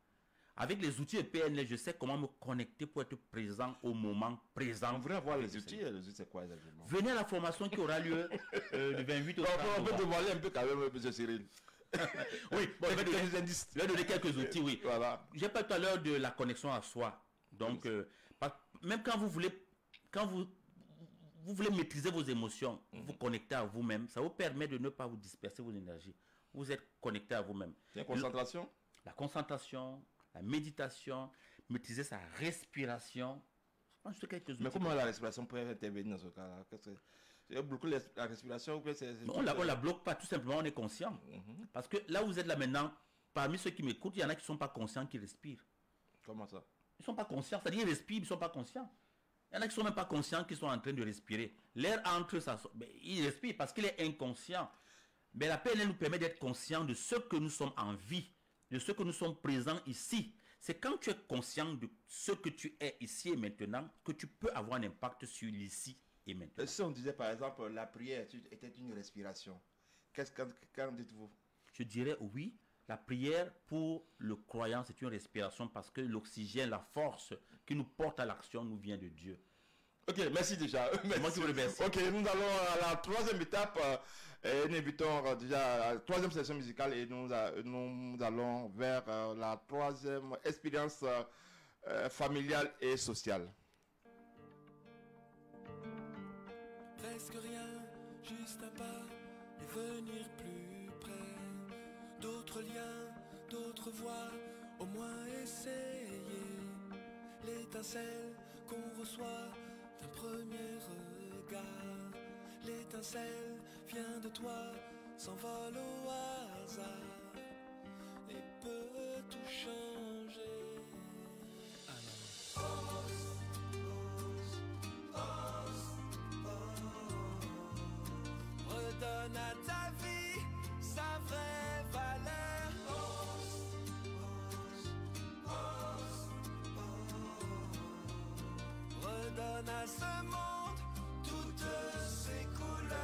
[SPEAKER 5] Avec les outils de PNL, je sais comment me connecter pour être présent au moment présent.
[SPEAKER 3] On voudrait avoir les outils. Les outils, c'est quoi exactement?
[SPEAKER 5] Venez à la formation qui aura lieu le 28 au 30
[SPEAKER 3] On peut
[SPEAKER 5] novembre.
[SPEAKER 3] demander un peu quand même, M. Cyril.
[SPEAKER 5] Oui, bon, je vais donner quelques outils, oui.
[SPEAKER 3] Voilà.
[SPEAKER 5] J'ai pas tout à l'heure de la connexion à soi. Donc, même quand vous voulez maîtriser vos émotions, vous connecter à vous-même, ça vous permet de ne pas vous disperser vos énergies. Vous êtes connecté à vous-même.
[SPEAKER 3] C'est une concentration?
[SPEAKER 5] La concentration, la méditation, maîtriser sa respiration. Je pense que quelques outils.
[SPEAKER 3] Mais comment la respiration peut intervenir dans ce cas-là? Il y a beaucoup la respiration.
[SPEAKER 5] On ne la bloque pas, tout simplement, on est conscient. Parce que là où vous êtes là maintenant, parmi ceux qui m'écoutent, il y en a qui ne sont pas conscients qu'ils respirent.
[SPEAKER 3] Comment ça?
[SPEAKER 5] Ils ne sont pas conscients, c'est-à-dire ils respirent, ils ne sont pas conscients. Il y en a qui ne sont même pas conscients qu'ils sont en train de respirer. L'air entre, il respire parce qu'il est inconscient. Mais la PNL nous permet d'être conscients de ce que nous sommes en vie, de ce que nous sommes présents ici. C'est quand tu es conscient de ce que tu es ici et maintenant que tu peux avoir un impact sur l'ici et maintenant.
[SPEAKER 3] Si on disait par exemple la prière était une respiration, qu'en dites-vous?
[SPEAKER 5] Je dirais oui. La prière pour le croyant, c'est une respiration parce que l'oxygène, la force qui nous porte à l'action nous vient de Dieu.
[SPEAKER 3] Ok, merci déjà. Merci.
[SPEAKER 5] Moi qui vous remercie.
[SPEAKER 3] Ok, nous allons à la troisième étape. Nous invitons déjà à la troisième session musicale et nous allons vers la troisième expérience familiale et sociale.
[SPEAKER 1] Presque rien, juste un pas et venir plus près. D'autres liens, d'autres voies, au moins essayer. L'étincelle qu'on reçoit d'un premier regard. L'étincelle vient de toi, s'envole au hasard et peut tout changer. Alors, redonne à ta vie sa vraie valeur. Redonne à ce monde toutes ses couleurs.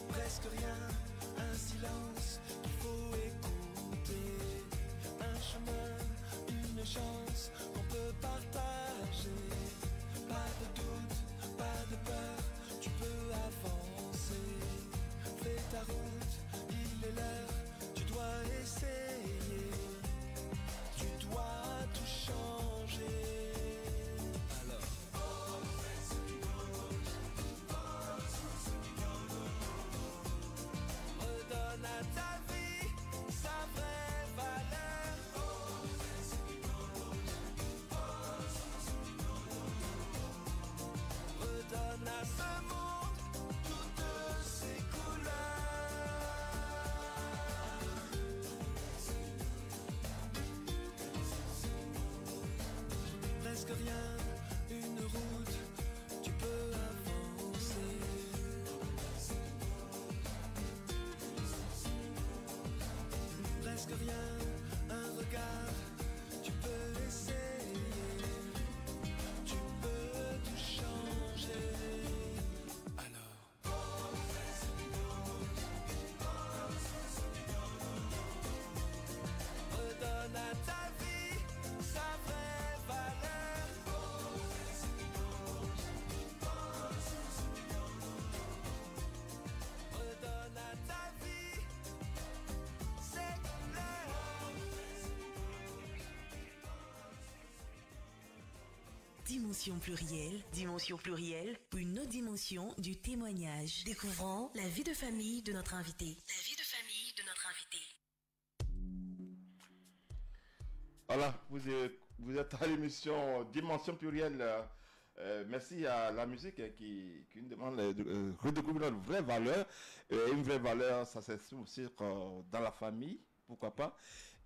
[SPEAKER 1] Presque rien, un silence qu'il faut écouter. Un chemin, une chance qu'on peut partager. Pas de doute, pas de peur, tu peux avancer. Fais ta route, il est l'heure, tu dois essayer. Tu dois tout changer. Alors, redonne à
[SPEAKER 2] Dimension plurielle. Dimension plurielle, une autre dimension du témoignage.
[SPEAKER 8] Découvrons la vie de famille de notre invité. La vie de famille de notre invité.
[SPEAKER 3] Voilà, vous êtes à l'émission Dimension plurielle. Merci à la musique qui nous demande de redécouvrir une vraie valeur. Une vraie valeur, ça s'exprime aussi dans la famille, pourquoi pas.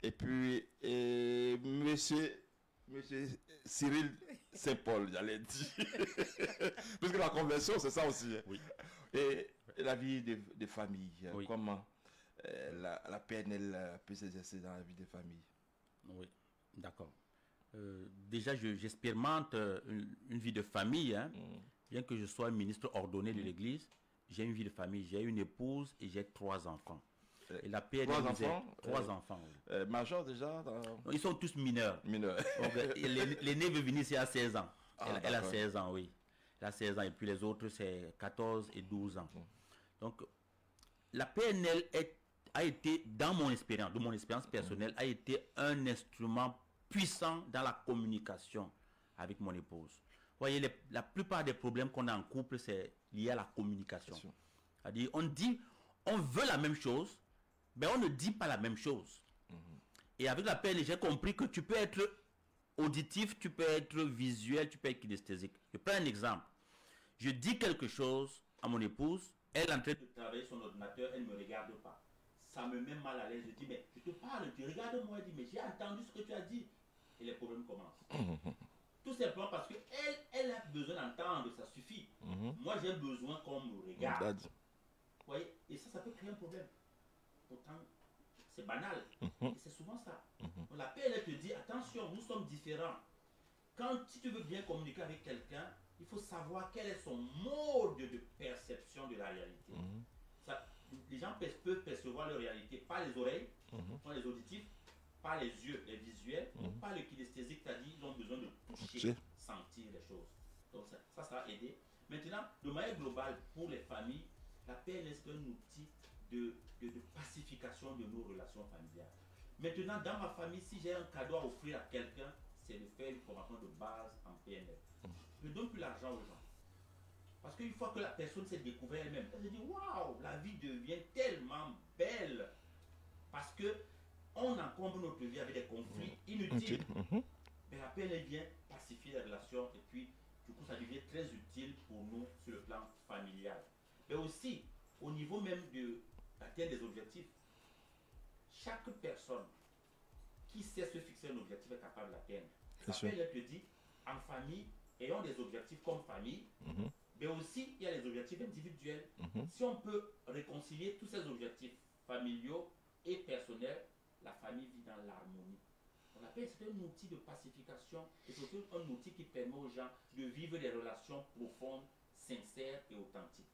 [SPEAKER 3] Et puis, monsieur Cyril Saint-Paul, j'allais dire. Puisque la conversion, c'est ça aussi.
[SPEAKER 5] Oui.
[SPEAKER 3] Et la vie des familles,
[SPEAKER 5] Oui.
[SPEAKER 3] comment la PNL peut s'exercer dans la vie des familles.
[SPEAKER 5] Oui, d'accord. Déjà, j'expérimente une vie de famille. Hein. Bien que je sois ministre ordonné de l'Église, j'ai une vie de famille. J'ai une épouse et j'ai 3 enfants. Et la PNL,
[SPEAKER 3] 3 enfants
[SPEAKER 5] 3 enfants. Oui.
[SPEAKER 3] Majeurs déjà
[SPEAKER 5] Ils sont tous mineurs.
[SPEAKER 3] Mineurs.
[SPEAKER 5] Donc, l'aîné veut venir ici à 16 ans. Elle a
[SPEAKER 3] d'accord.
[SPEAKER 5] 16 ans, oui. Elle a 16 ans. Et puis les autres, c'est 14 et 12 ans. Donc, la PNL a été, dans mon expérience personnelle, a été un instrument puissant dans la communication avec mon épouse. Vous voyez, la plupart des problèmes qu'on a en couple, c'est lié à la communication. C'est-à-dire, on veut la même chose, mais on ne dit pas la même chose. Et avec la PNL, j'ai compris que tu peux être auditif, tu peux être visuel, tu peux être kinesthésique. Je prends un exemple. Je dis quelque chose à mon épouse, elle est en train de travailler sur son ordinateur, elle ne me regarde pas. Ça me met mal à l'aise. Je dis, mais je te parle, tu regardes moi, elle dit, mais j'ai entendu ce que tu as dit. Et les problèmes commencent. Tout simplement parce qu'elle a besoin d'entendre, ça suffit. Moi, j'ai besoin qu'on me regarde. Vous voyez, et ça peut créer un problème. Pourtant, c'est banal. Et c'est souvent ça. Donc, la PNL te dit, attention, nous sommes différents. Si tu veux bien communiquer avec quelqu'un, il faut savoir quel est son mode de perception de la réalité. Les gens peuvent percevoir leur réalité par les oreilles, par les auditifs, par les yeux, les visuels, par le kinesthésique, c'est-à-dire qu'ils ont besoin de toucher, sentir les choses. Donc ça va aider. Maintenant, de manière globale, pour les familles, la PNL est un outil de pacification de nos relations familiales. Maintenant, dans ma famille, si j'ai un cadeau à offrir à quelqu'un, c'est de faire une formation de base en PNL. Je ne donne plus l'argent aux gens. Parce qu'une fois que la personne s'est découverte elle-même, elle se dit waouh, la vie devient tellement belle. Parce que on encombre notre vie avec des conflits inutiles. Mais la PNL vient pacifier les relations et puis du coup ça devient très utile pour nous sur le plan familial. Mais aussi au niveau même d'atteindre des objectifs. Chaque personne qui sait se fixer un objectif est capable de l'atteindre. La PNL te dit en famille, ayons des objectifs comme famille. Mais aussi, il y a les objectifs individuels. Si on peut réconcilier tous ces objectifs familiaux et personnels, la famille vit dans l'harmonie. On appelle c'est un outil de pacification et surtout un outil qui permet aux gens de vivre des relations profondes, sincères et authentiques.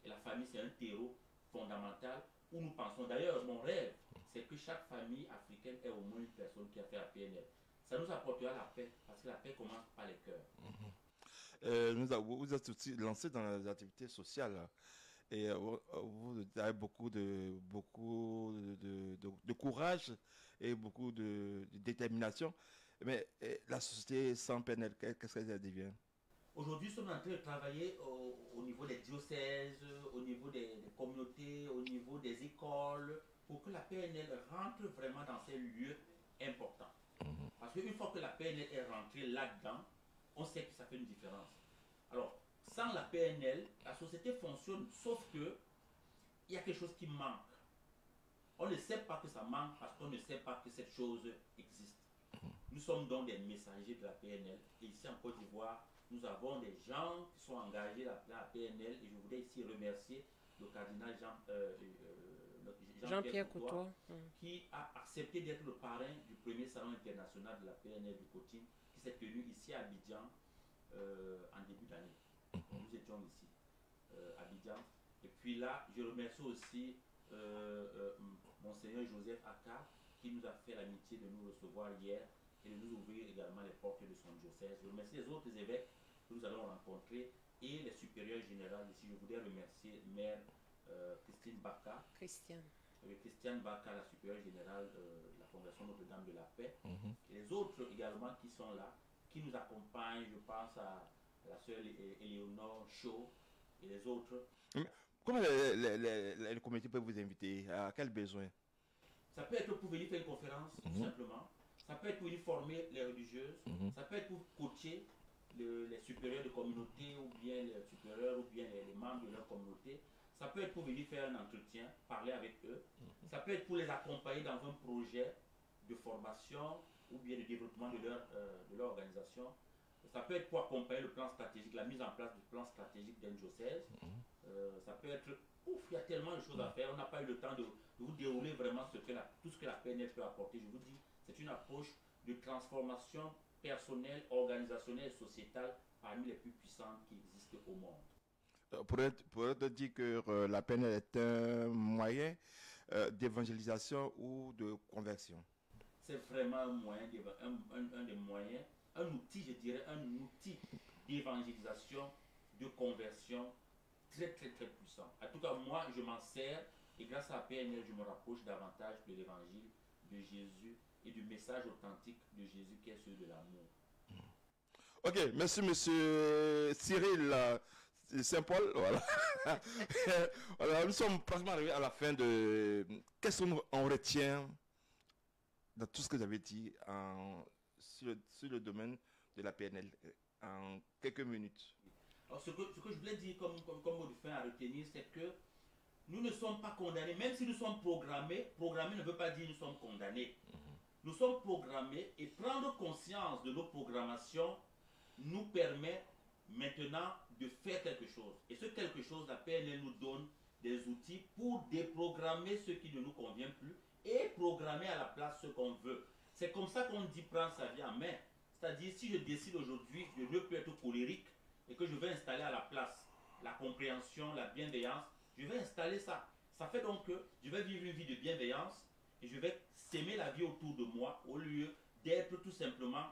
[SPEAKER 5] Et la famille, c'est un terreau fondamental où nous pensons. D'ailleurs, mon rêve, c'est que chaque famille africaine ait au moins une personne qui a fait la PNL. Ça nous apportera la paix, parce que la paix commence par les cœurs.
[SPEAKER 3] Vous êtes aussi lancé dans les activités sociales et vous avez beaucoup de courage et beaucoup de détermination. Mais la société sans PNL, qu'est-ce qu'elle devient?
[SPEAKER 5] Aujourd'hui, nous sommes en train de travailler au niveau des diocèses, au niveau des communautés, au niveau des écoles, pour que la PNL rentre vraiment dans ces lieux importants. Parce qu'une fois que la PNL est rentrée là-dedans, on sait que ça fait une différence. Alors, sans la PNL, la société fonctionne, sauf que il y a quelque chose qui manque. On ne sait pas que ça manque parce qu'on ne sait pas que cette chose existe. Nous sommes donc des messagers de la PNL. Et ici en Côte d'Ivoire, nous avons des gens qui sont engagés dans la PNL. Et je voudrais ici remercier le cardinal Jean-Pierre Coutois, qui a accepté d'être le parrain du premier salon international de la PNL du coaching qui s'est tenu ici à Abidjan en début d'année. Nous étions ici à Abidjan. Et puis là, je remercie aussi Monseigneur Joseph Aka qui nous a fait l'amitié de nous recevoir hier et de nous ouvrir également les portes de son diocèse. Je remercie les autres évêques que nous allons rencontrer et les supérieurs généraux ici. Je voudrais remercier Mère Christiane Baka. Christiane Baka, la supérieure générale de la Congrégation Notre-Dame de la Paix. Et les autres également qui sont là. qui nous accompagnent. Je pense à la sœur Éléonore Chaud et les autres.
[SPEAKER 3] Comment les communautés peuvent vous inviter? À quel besoin?
[SPEAKER 5] Ça peut être pour venir faire une conférence, tout simplement. Ça peut être pour venir former les religieuses. Ça peut être pour coacher les supérieurs de communauté ou bien les supérieurs ou bien les membres de leur communauté. Ça peut être pour venir faire un entretien, parler avec eux. Ça peut être pour les accompagner dans un projet de formation ou bien de développement de leur organisation. Ça peut être pour accompagner le plan stratégique, la mise en place du plan stratégique d'un diocèse. Ça peut être... Ouf, il y a tellement de choses à faire. On n'a pas eu le temps de vous dérouler vraiment tout ce que la PNL peut apporter. Je vous dis, c'est une approche de transformation personnelle, organisationnelle et sociétale parmi les plus puissantes qui existent au monde.
[SPEAKER 3] Pour être dit que la PNL est un moyen d'évangélisation ou de conversion?
[SPEAKER 5] C'est vraiment un moyen, un des moyens, un outil, je dirais, un outil d'évangélisation, de conversion très puissant. En tout cas, moi, je m'en sers et grâce à la PNL, je me rapproche davantage de l'évangile de Jésus et du message authentique de Jésus qui est celui de l'amour.
[SPEAKER 3] Ok, merci monsieur Cyril Saint-Paul. Voilà. Voilà, nous sommes pratiquement arrivés à la fin de... Qu'est-ce qu'on retient dans tout ce que vous avez dit sur le domaine de la PNL en quelques minutes?
[SPEAKER 5] Alors, ce que je voulais dire comme mot de fin à retenir, c'est que nous ne sommes pas condamnés, même si nous sommes programmés. Programmés ne veut pas dire nous sommes condamnés. Nous sommes programmés et prendre conscience de nos programmations nous permet maintenant de faire quelque chose. Et ce quelque chose, la PNL nous donne des outils pour déprogrammer ce qui ne nous convient plus et programmer à la place ce qu'on veut. C'est comme ça qu'on dit prendre sa vie en main. C'est-à-dire, si je décide aujourd'hui de ne plus être colérique et que je vais installer à la place la compréhension, la bienveillance, je vais installer ça. Ça fait donc que je vais vivre une vie de bienveillance et je vais s'aimer la vie autour de moi au lieu d'être tout simplement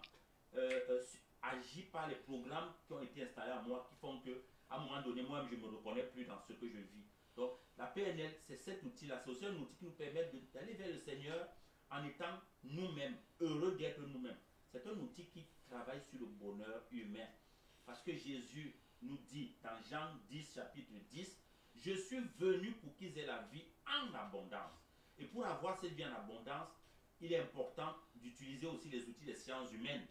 [SPEAKER 5] agi par les programmes qui ont été installés à moi, qui font que à un moment donné, moi-même, je ne me reconnais plus dans ce que je vis. Donc, la PNL, c'est cet outil-là. C'est aussi un outil qui nous permet d'aller vers le Seigneur en étant nous-mêmes, heureux d'être nous-mêmes. C'est un outil qui travaille sur le bonheur humain. Parce que Jésus nous dit dans Jean 10, chapitre 10, « Je suis venu pour qu'ils aient la vie en abondance. » Et pour avoir cette vie en abondance, il est important d'utiliser aussi les outils des sciences humaines.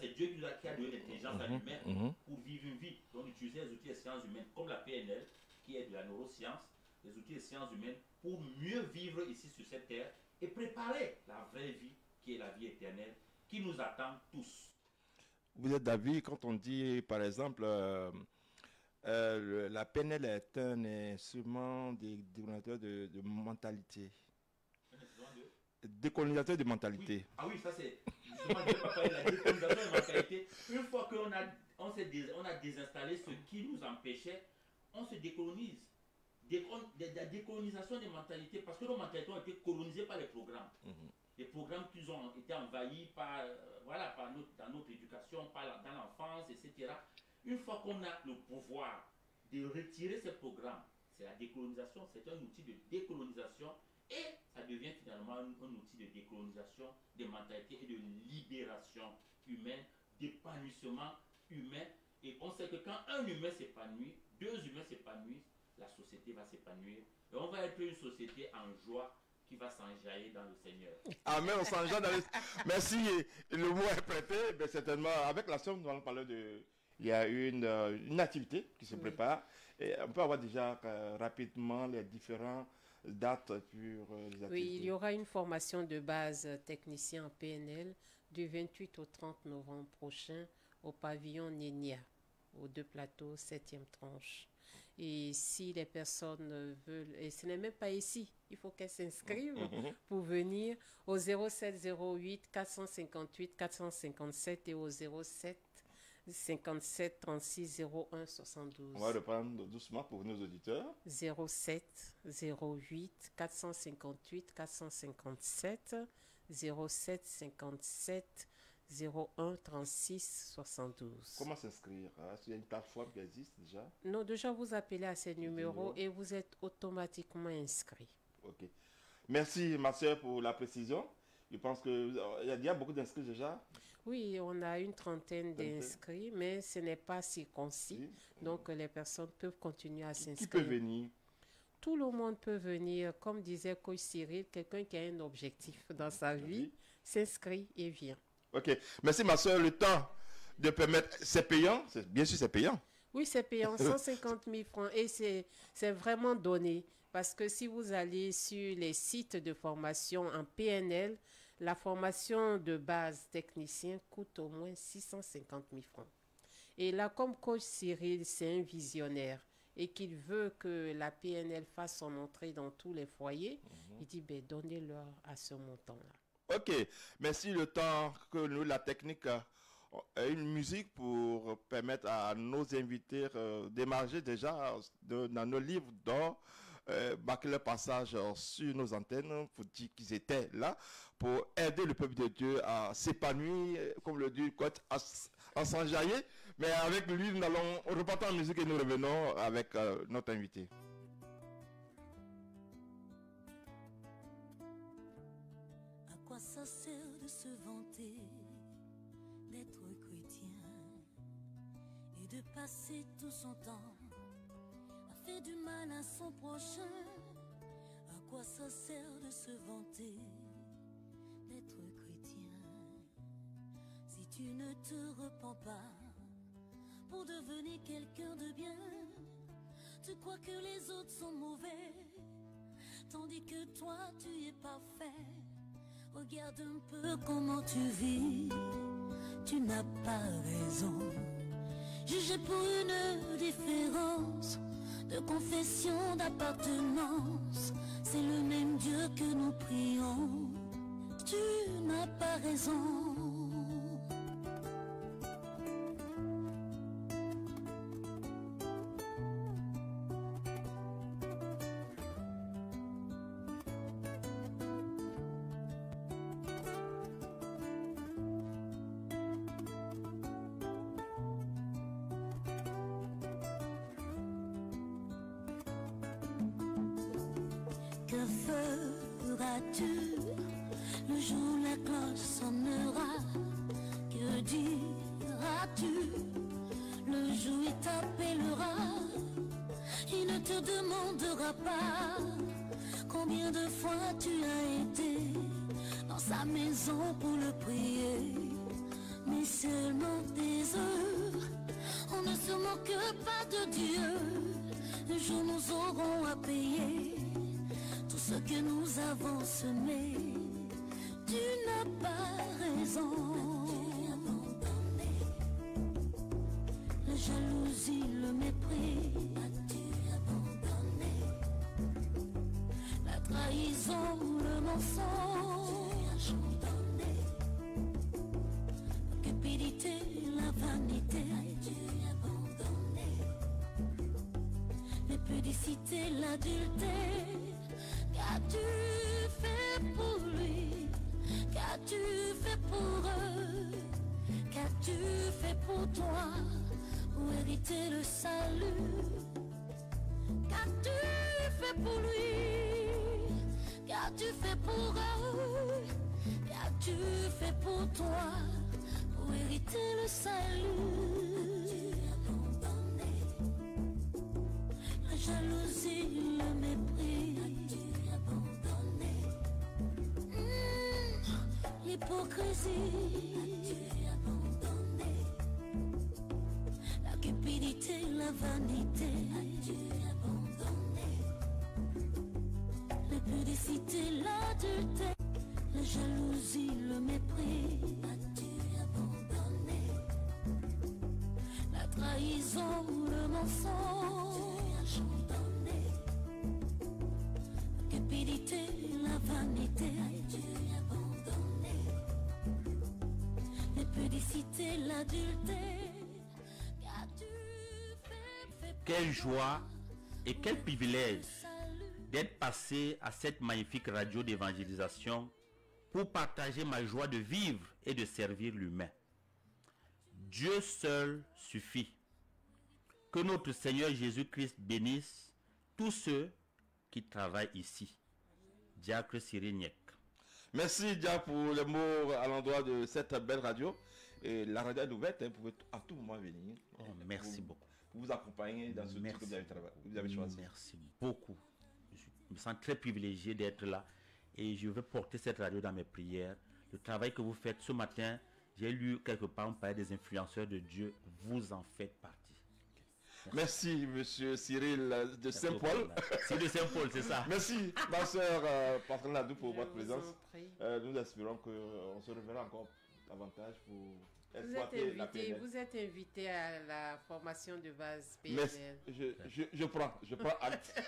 [SPEAKER 5] C'est Dieu qui a donné l'intelligence à l'humain pour vivre une vie. Donc, utiliser les outils des sciences humaines comme la PNL, qui est de la neuroscience, les outils des sciences humaines pour mieux vivre ici sur cette terre et préparer la vraie vie qui est la vie éternelle qui nous attend tous.
[SPEAKER 3] Vous êtes d'avis quand on dit, par exemple, la PNL est un instrument décolonisateur de mentalité. Décolonisateur de mentalité.
[SPEAKER 5] Ah oui, ça c'est justement la décolonisation de mentalité. Une fois qu'on a désinstallé ce qui nous empêchait, on se décolonise. La décolonisation des mentalités, parce que nos mentalités ont été colonisées par les programmes. Les programmes qui ont été envahis par, dans notre éducation, dans l'enfance, etc. Une fois qu'on a le pouvoir de retirer ces programmes, c'est la décolonisation, c'est un outil de décolonisation et ça devient finalement un outil de décolonisation des mentalités et de libération humaine, d'épanouissement humain. Et on sait que quand un humain s'épanouit, deux humains s'épanouissent, la société va s'épanouir. Et on va être une société en joie qui va s'enjailler dans le Seigneur.
[SPEAKER 3] Amen, on s'enjaille dans le... Merci, le mot est prêté. Mais certainement, avec la somme, nous allons parler de... Il y a une activité qui se prépare. Et on peut avoir déjà rapidement les différentes dates pour les activités.
[SPEAKER 6] Oui, il y aura une formation de base technicien en PNL du 28 au 30 novembre prochain au pavillon Nénia, aux Deux Plateaux, 7e tranche. Et si les personnes veulent, et ce n'est même pas ici, il faut qu'elles s'inscrivent pour venir au 07 08 458 457 et au 07 57 36 01 72.
[SPEAKER 3] On va reprendre doucement pour nos auditeurs.
[SPEAKER 6] 07 08 458 457 07 57 01 36 72.
[SPEAKER 3] Comment s'inscrire? Est-ce qu'il y a une plateforme qui existe déjà?
[SPEAKER 6] Non, déjà vous appelez à ces numéros et vous êtes automatiquement inscrit.
[SPEAKER 3] Ok. Merci ma soeur pour la précision. Je pense qu'il y a beaucoup d'inscrits déjà.
[SPEAKER 6] Oui, on a une trentaine d'inscrits, mais ce n'est pas circoncis.
[SPEAKER 3] Oui.
[SPEAKER 6] Donc, les personnes peuvent continuer à s'inscrire.
[SPEAKER 3] Qui peut venir?
[SPEAKER 6] Tout le monde peut venir. Comme disait Coach Cyril, quelqu'un qui a un objectif dans sa vie s'inscrit et vient.
[SPEAKER 3] Ok. Merci, ma soeur. Le temps de permettre... C'est payant? Bien sûr, c'est payant.
[SPEAKER 6] Oui, c'est payant, 150 000 francs. Et c'est vraiment donné. Parce que si vous allez sur les sites de formation en PNL, la formation de base technicien coûte au moins 650 000 francs. Et là, comme coach Cyril, c'est un visionnaire et qu'il veut que la PNL fasse son entrée dans tous les foyers, il dit, ben, donnez-leur à ce montant-là.
[SPEAKER 3] Ok. Merci. Le temps que nous, la technique, une musique pour permettre à nos invités d'émerger déjà dans nos livres d'or. Marquer le passage sur nos antennes pour dire qu'ils étaient là pour aider le peuple de Dieu à s'épanouir, comme le dit Coach, à s'enjailler. Mais avec lui, nous allons repartir en musique et nous revenons avec notre invité.
[SPEAKER 9] À quoi ça sert de se vanter d'être chrétien et de passer tout son temps fait du mal à son prochain? À quoi ça sert de se vanter d'être chrétien si tu ne te repens pas pour devenir quelqu'un de bien? Tu crois que les autres sont mauvais tandis que toi tu es parfait. Regarde un peu comment tu vis, tu n'as pas raison. Jugé pour une différence de confession, d'appartenance, c'est le même Dieu que nous prions. Tu n'as pas raison. Que feras-tu le jour où la cloche sonnera? Que diras-tu le jour où il t'appellera? Il ne te demandera pas combien de fois tu as été dans sa maison pour le prier, mais seulement tes œuvres. On ne se moque pas de Dieu. Un jour nous aurons à payer tout ce que nous avons semé. Tu n'as pas raison. La jalousie, le mépris, as-tu abandonné? La trahison, le mensonge, abandonné. La cupidité, la vanité, as-tu abandonné? L'impudicité, l'adultère, qu'as-tu fait pour lui? Qu'as-tu fait pour eux? Qu'as-tu fait pour toi? Pour hériter le salut? Qu'as-tu fait pour lui? Qu'as-tu fait pour eux? Qu'as-tu fait pour toi? Pour hériter le salut? La jalousie, le mépris, as-tu abandonné? L'hypocrisie, as-tu abandonné? La cupidité, la vanité, as-tu abandonné? L'impudicité, l'adultère, la jalousie, le mépris, as-tu abandonné? La trahison, le mensonge, abandonné. La cupidité, la vanité, as-tu abandonné? L'impudicité, l'adultère, qu'as-tu fait?
[SPEAKER 5] Quelle joie et quel privilège d'être passé à cette magnifique radio d'évangélisation pour partager ma joie de vivre et de servir l'humain. Dieu seul suffit. Que notre Seigneur Jésus-Christ bénisse tous ceux qui travaillent ici. Diacre Cyril Niek.
[SPEAKER 3] Merci Dia pour les mots à l'endroit de cette belle radio. Et la radio est ouverte, vous pouvez à tout moment venir.
[SPEAKER 5] Merci beaucoup.
[SPEAKER 3] Vous accompagner dans ce truc que vous avez choisi.
[SPEAKER 5] Merci beaucoup. Je me sens très privilégié d'être là et je veux porter cette radio dans mes prières. Le travail que vous faites ce matin, j'ai lu quelque part, on parlait des influenceurs de Dieu, vous en faites partie.
[SPEAKER 3] Merci, monsieur Cyril de Saint-Paul.
[SPEAKER 5] Cyril de Saint-Paul, c'est ça.
[SPEAKER 3] Merci, ma soeur Patron Ladou, pour votre présence. Nous espérons qu'on se reverra encore davantage pour exploiter
[SPEAKER 6] vous êtes invité à la formation de base PNL.
[SPEAKER 3] Je prends acte.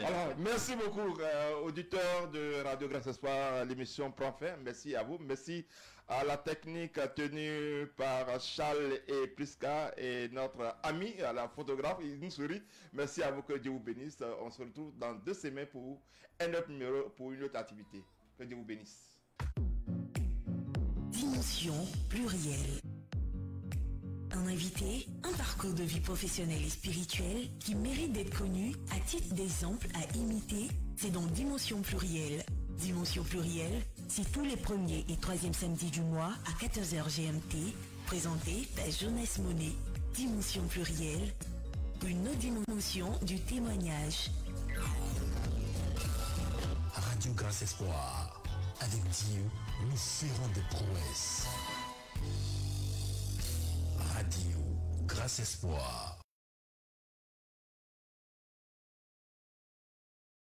[SPEAKER 3] Alors, merci beaucoup, auditeurs de Radio Grâce Espoir. L'émission prend fin. Merci à vous. Merci à la technique tenue par Charles et Prisca et notre ami, à la photographe, il nous sourit. Merci à vous, que Dieu vous bénisse. On se retrouve dans 2 semaines pour un autre numéro, pour une autre activité. Que Dieu vous bénisse.
[SPEAKER 2] Dimension plurielle. Un invité, un parcours de vie professionnelle et spirituelle qui mérite d'être connu à titre d'exemple à imiter. C'est dans Dimension plurielle. Dimension plurielle, c'est tous les premiers et 3e samedis du mois à 14h GMT, présenté par Jonas Monet. Dimension plurielle, une autre dimension du témoignage.
[SPEAKER 10] Radio Grâce Espoir. Avec Dieu, nous ferons des prouesses. Radio Grâce Espoir.